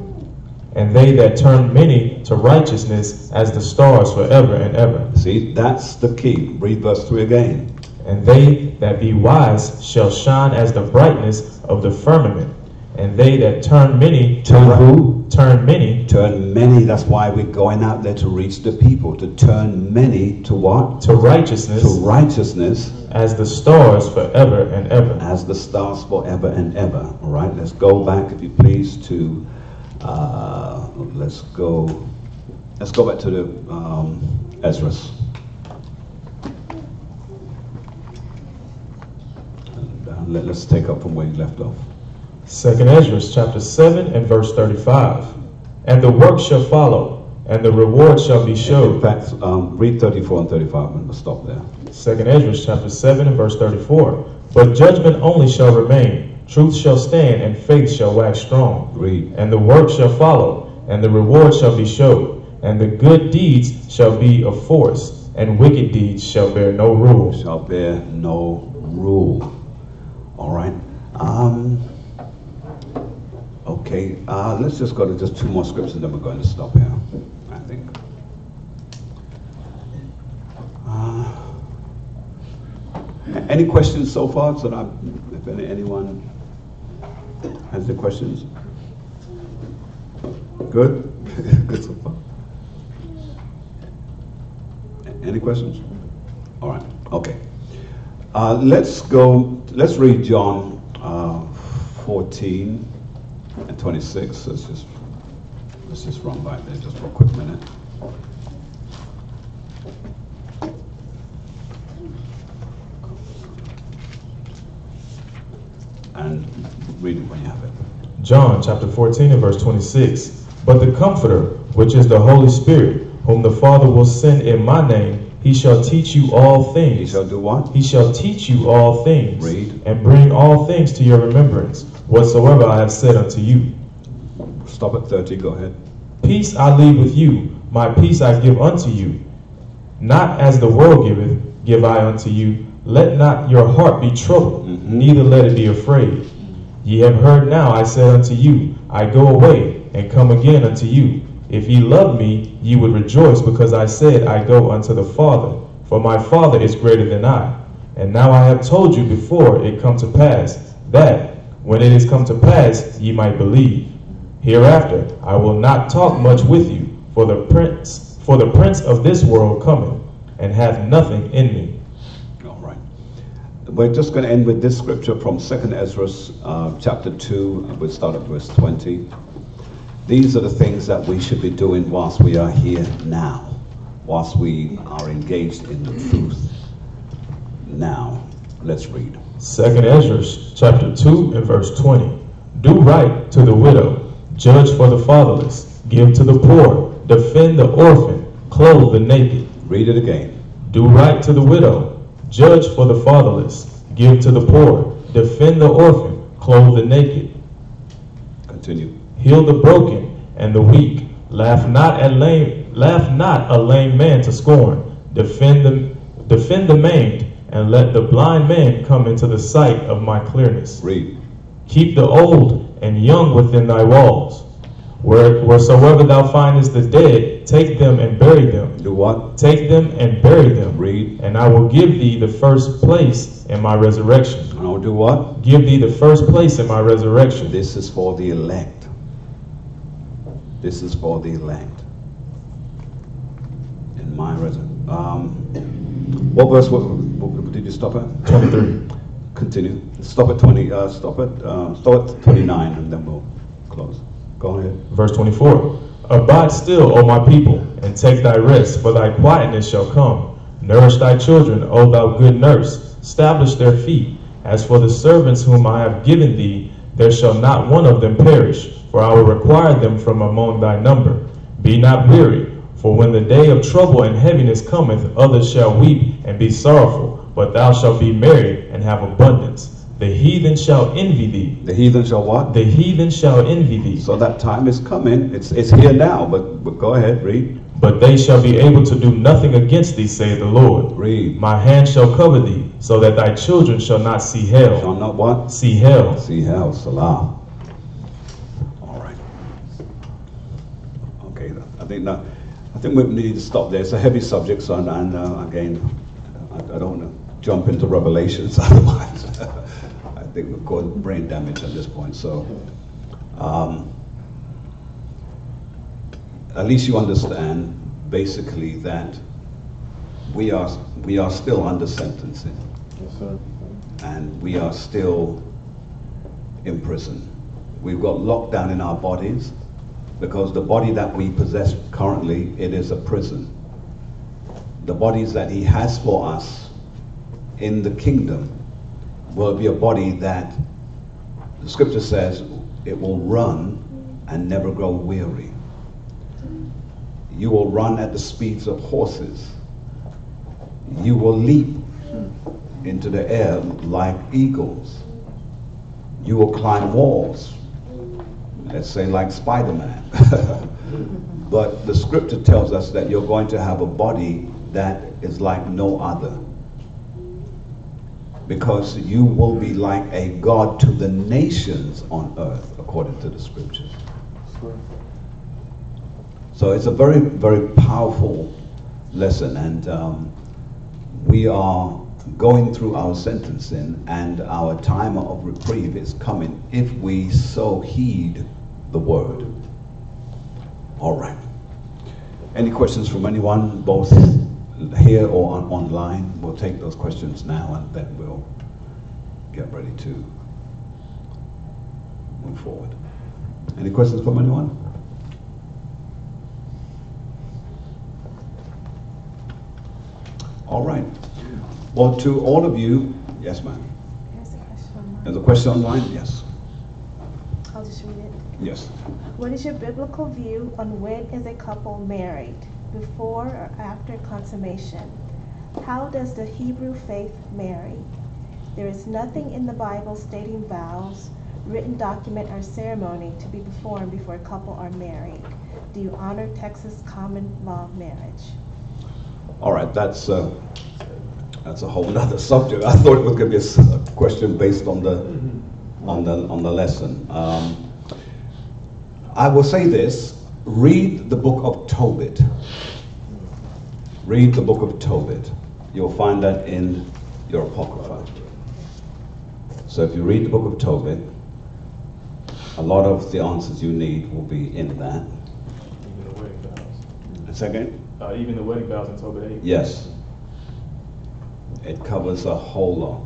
and they that turn many to righteousness as the stars forever and ever. See, that's the key. Read verse 3 again. And they that be wise shall shine as the brightness of the firmament, and they that turn many to who? Turn many. Turn many. That's why we're going out there to reach the people, to turn many to what? To righteousness. To righteousness. As the stars forever and ever. As the stars forever and ever. All right, let's go back, if you please, to let's go back to the Ezra's. And let's take up from where you left off. 2nd Ezra chapter 7 and verse 35. And the work shall follow, and the reward shall be showed. In fact, read 34 and 35 and we'll stop there. 2nd Ezra chapter 7 and verse 34. But judgment only shall remain, truth shall stand, and faith shall wax strong. Read. And the work shall follow, and the reward shall be showed, and the good deeds shall be of force, and wicked deeds shall bear no rule. Shall bear no rule. All right. Okay, let's just go to just 2 more scriptures and then we're going to stop here, I think. Any questions so far? So that if anyone has any questions? Good? Good so far. Any questions? All right, okay. Let's read John 14 and 26. Let's just run by there just for a quick minute. And read it when you have it. John chapter 14 and verse 26. But the Comforter, which is the Holy Spirit, whom the Father will send in my name, he shall teach you all things. He shall do what? He shall teach you all things. Read. And bring all things to your remembrance, whatsoever I have said unto you. Stop at 30, go ahead. Peace I leave with you, my peace I give unto you. Not as the world giveth, give I unto you. Let not your heart be troubled, neither let it be afraid. Ye have heard now, I said unto you, I go away, and come again unto you. If ye loved me, ye would rejoice, because I said, I go unto the Father, for my Father is greater than I. And now I have told you before it come to pass, that, when it is come to pass, ye might believe. Hereafter I will not talk much with you, for the prince of this world cometh, and hath nothing in me. All right. We're just going to end with this scripture from 2nd Ezra chapter 2. We'll start at verse 20. These are the things that we should be doing whilst we are here now, whilst we are engaged in the truth. Now, let's read. 2nd Ezra chapter 2 and verse 20. Do right to the widow, judge for the fatherless, give to the poor, defend the orphan, clothe the naked. Read it again. Do right to the widow, judge for the fatherless, give to the poor, defend the orphan, clothe the naked. Continue. Heal the broken and the weak. Laugh not a lame man to scorn. Defend the maimed, and let the blind man come into the sight of my clearness. Read. Keep the old and young within thy walls. Wheresoever thou findest the dead, take them and bury them. Do what? Take them and bury them. Read. And I will give thee the first place in my resurrection. And I'll do what? Give thee the first place in my resurrection. This is for the elect. This is for the elect. In my what verse? What did you stop at? 23. Continue. Stop at 20. Stop at 29, and then we'll close. Go ahead. Verse 24. Abide still, O my people, and take thy rest, for thy quietness shall come. Nourish thy children, O thou good nurse. Establish their feet. As for the servants whom I have given thee, there shall not one of them perish, for I will require them from among thy number. Be not weary, for when the day of trouble and heaviness cometh, others shall weep and be sorrowful, but thou shalt be merry and have abundance. The heathen shall envy thee. The heathen shall what? The heathen shall envy thee. So that time is coming. It's here now, but go ahead, read. But they shall be able to do nothing against thee, saith the Lord. Read. My hand shall cover thee, so that thy children shall not see hell. Shall not what? See hell. See hell. Salah. All right. Okay. I think we need to stop there. It's a heavy subject, so again, I don't want to jump into Revelations otherwise. I think we've caused brain damage at this point. So, at least you understand basically that we are still under sentencing. Yes, sir. And we are still in prison. We've got locked down in our bodies because the body that we possess currently, it is a prison. The bodies that he has for us in the kingdom will be a body that the scripture says it will run and never grow weary. You will run at the speeds of horses. You will leap into the air like eagles. You will climb walls, let's say like Spider-Man. But the scripture tells us that you're going to have a body that is like no other, because you will be like a God to the nations on earth, according to the scriptures. So it's a very, very powerful lesson, and we are going through our sentencing, and our time of reprieve is coming if we so heed the word. All right. Any questions from anyone, both here or online? We'll take those questions now, and then we'll get ready to move forward. Any questions from anyone? All right. Well, to all of you, yes, ma'am. There's a question online. There's a question online? Yes. I'll just read it. Yes. What is your biblical view on when is a couple married, before or after consummation? How does the Hebrew faith marry? There is nothing in the Bible stating vows, written document, or ceremony to be performed before a couple are married. Do you honor Texas common law marriage? All right, that's a whole nother subject. I thought it was going to be a question based on the lesson. I will say this: read the book of Tobit. Read the book of Tobit. You'll find that in your Apocrypha. So if you read the book of Tobit, a lot of the answers you need will be in that. Even the wedding vows. Second? Even the wedding vows in Tobit 8. Yes. It covers a whole lot.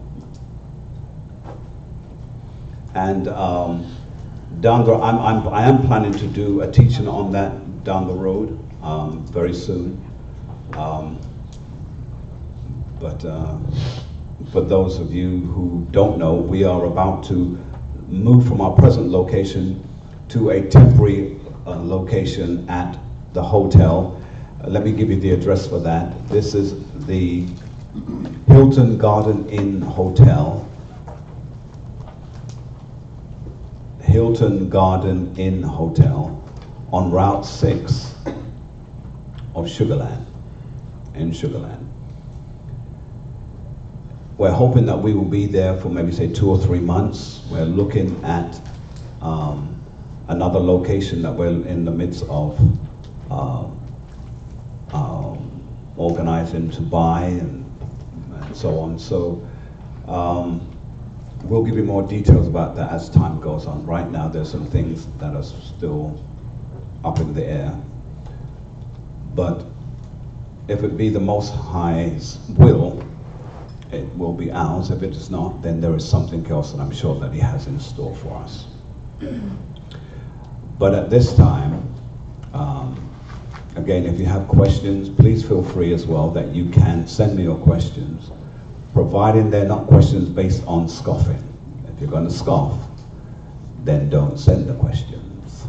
And down the, I am planning to do a teaching on that down the road very soon. But for those of you who don't know, we are about to move from our present location to a temporary location at the hotel. Let me give you the address for that. This is the Hilton Garden Inn Hotel. Hilton Garden Inn Hotel on Route 6 of Sugarland, in Sugarland. We're hoping that we will be there for maybe say 2 or 3 months. We're looking at another location that we're in the midst of organizing to buy and so on. So we'll give you more details about that as time goes on. Right now there's some things that are still up in the air. But if it be the Most High's will, it will be ours. If it is not, then there is something else that I'm sure that He has in store for us. But at this time, again, if you have questions, please feel free as well that you can send me your questions, providing they're not questions based on scoffing. If you're going to scoff, then don't send the questions.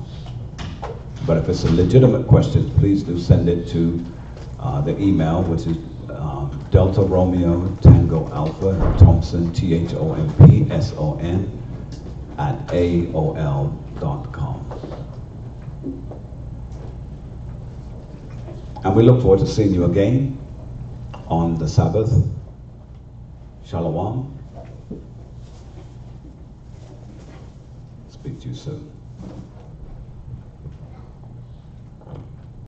But if it's a legitimate question, please do send it to the email, which is Delta Romeo Tango Alpha Thompson THOMPSON at AOL.com. And we look forward to seeing you again on the Sabbath. Shalom. Speak to you soon.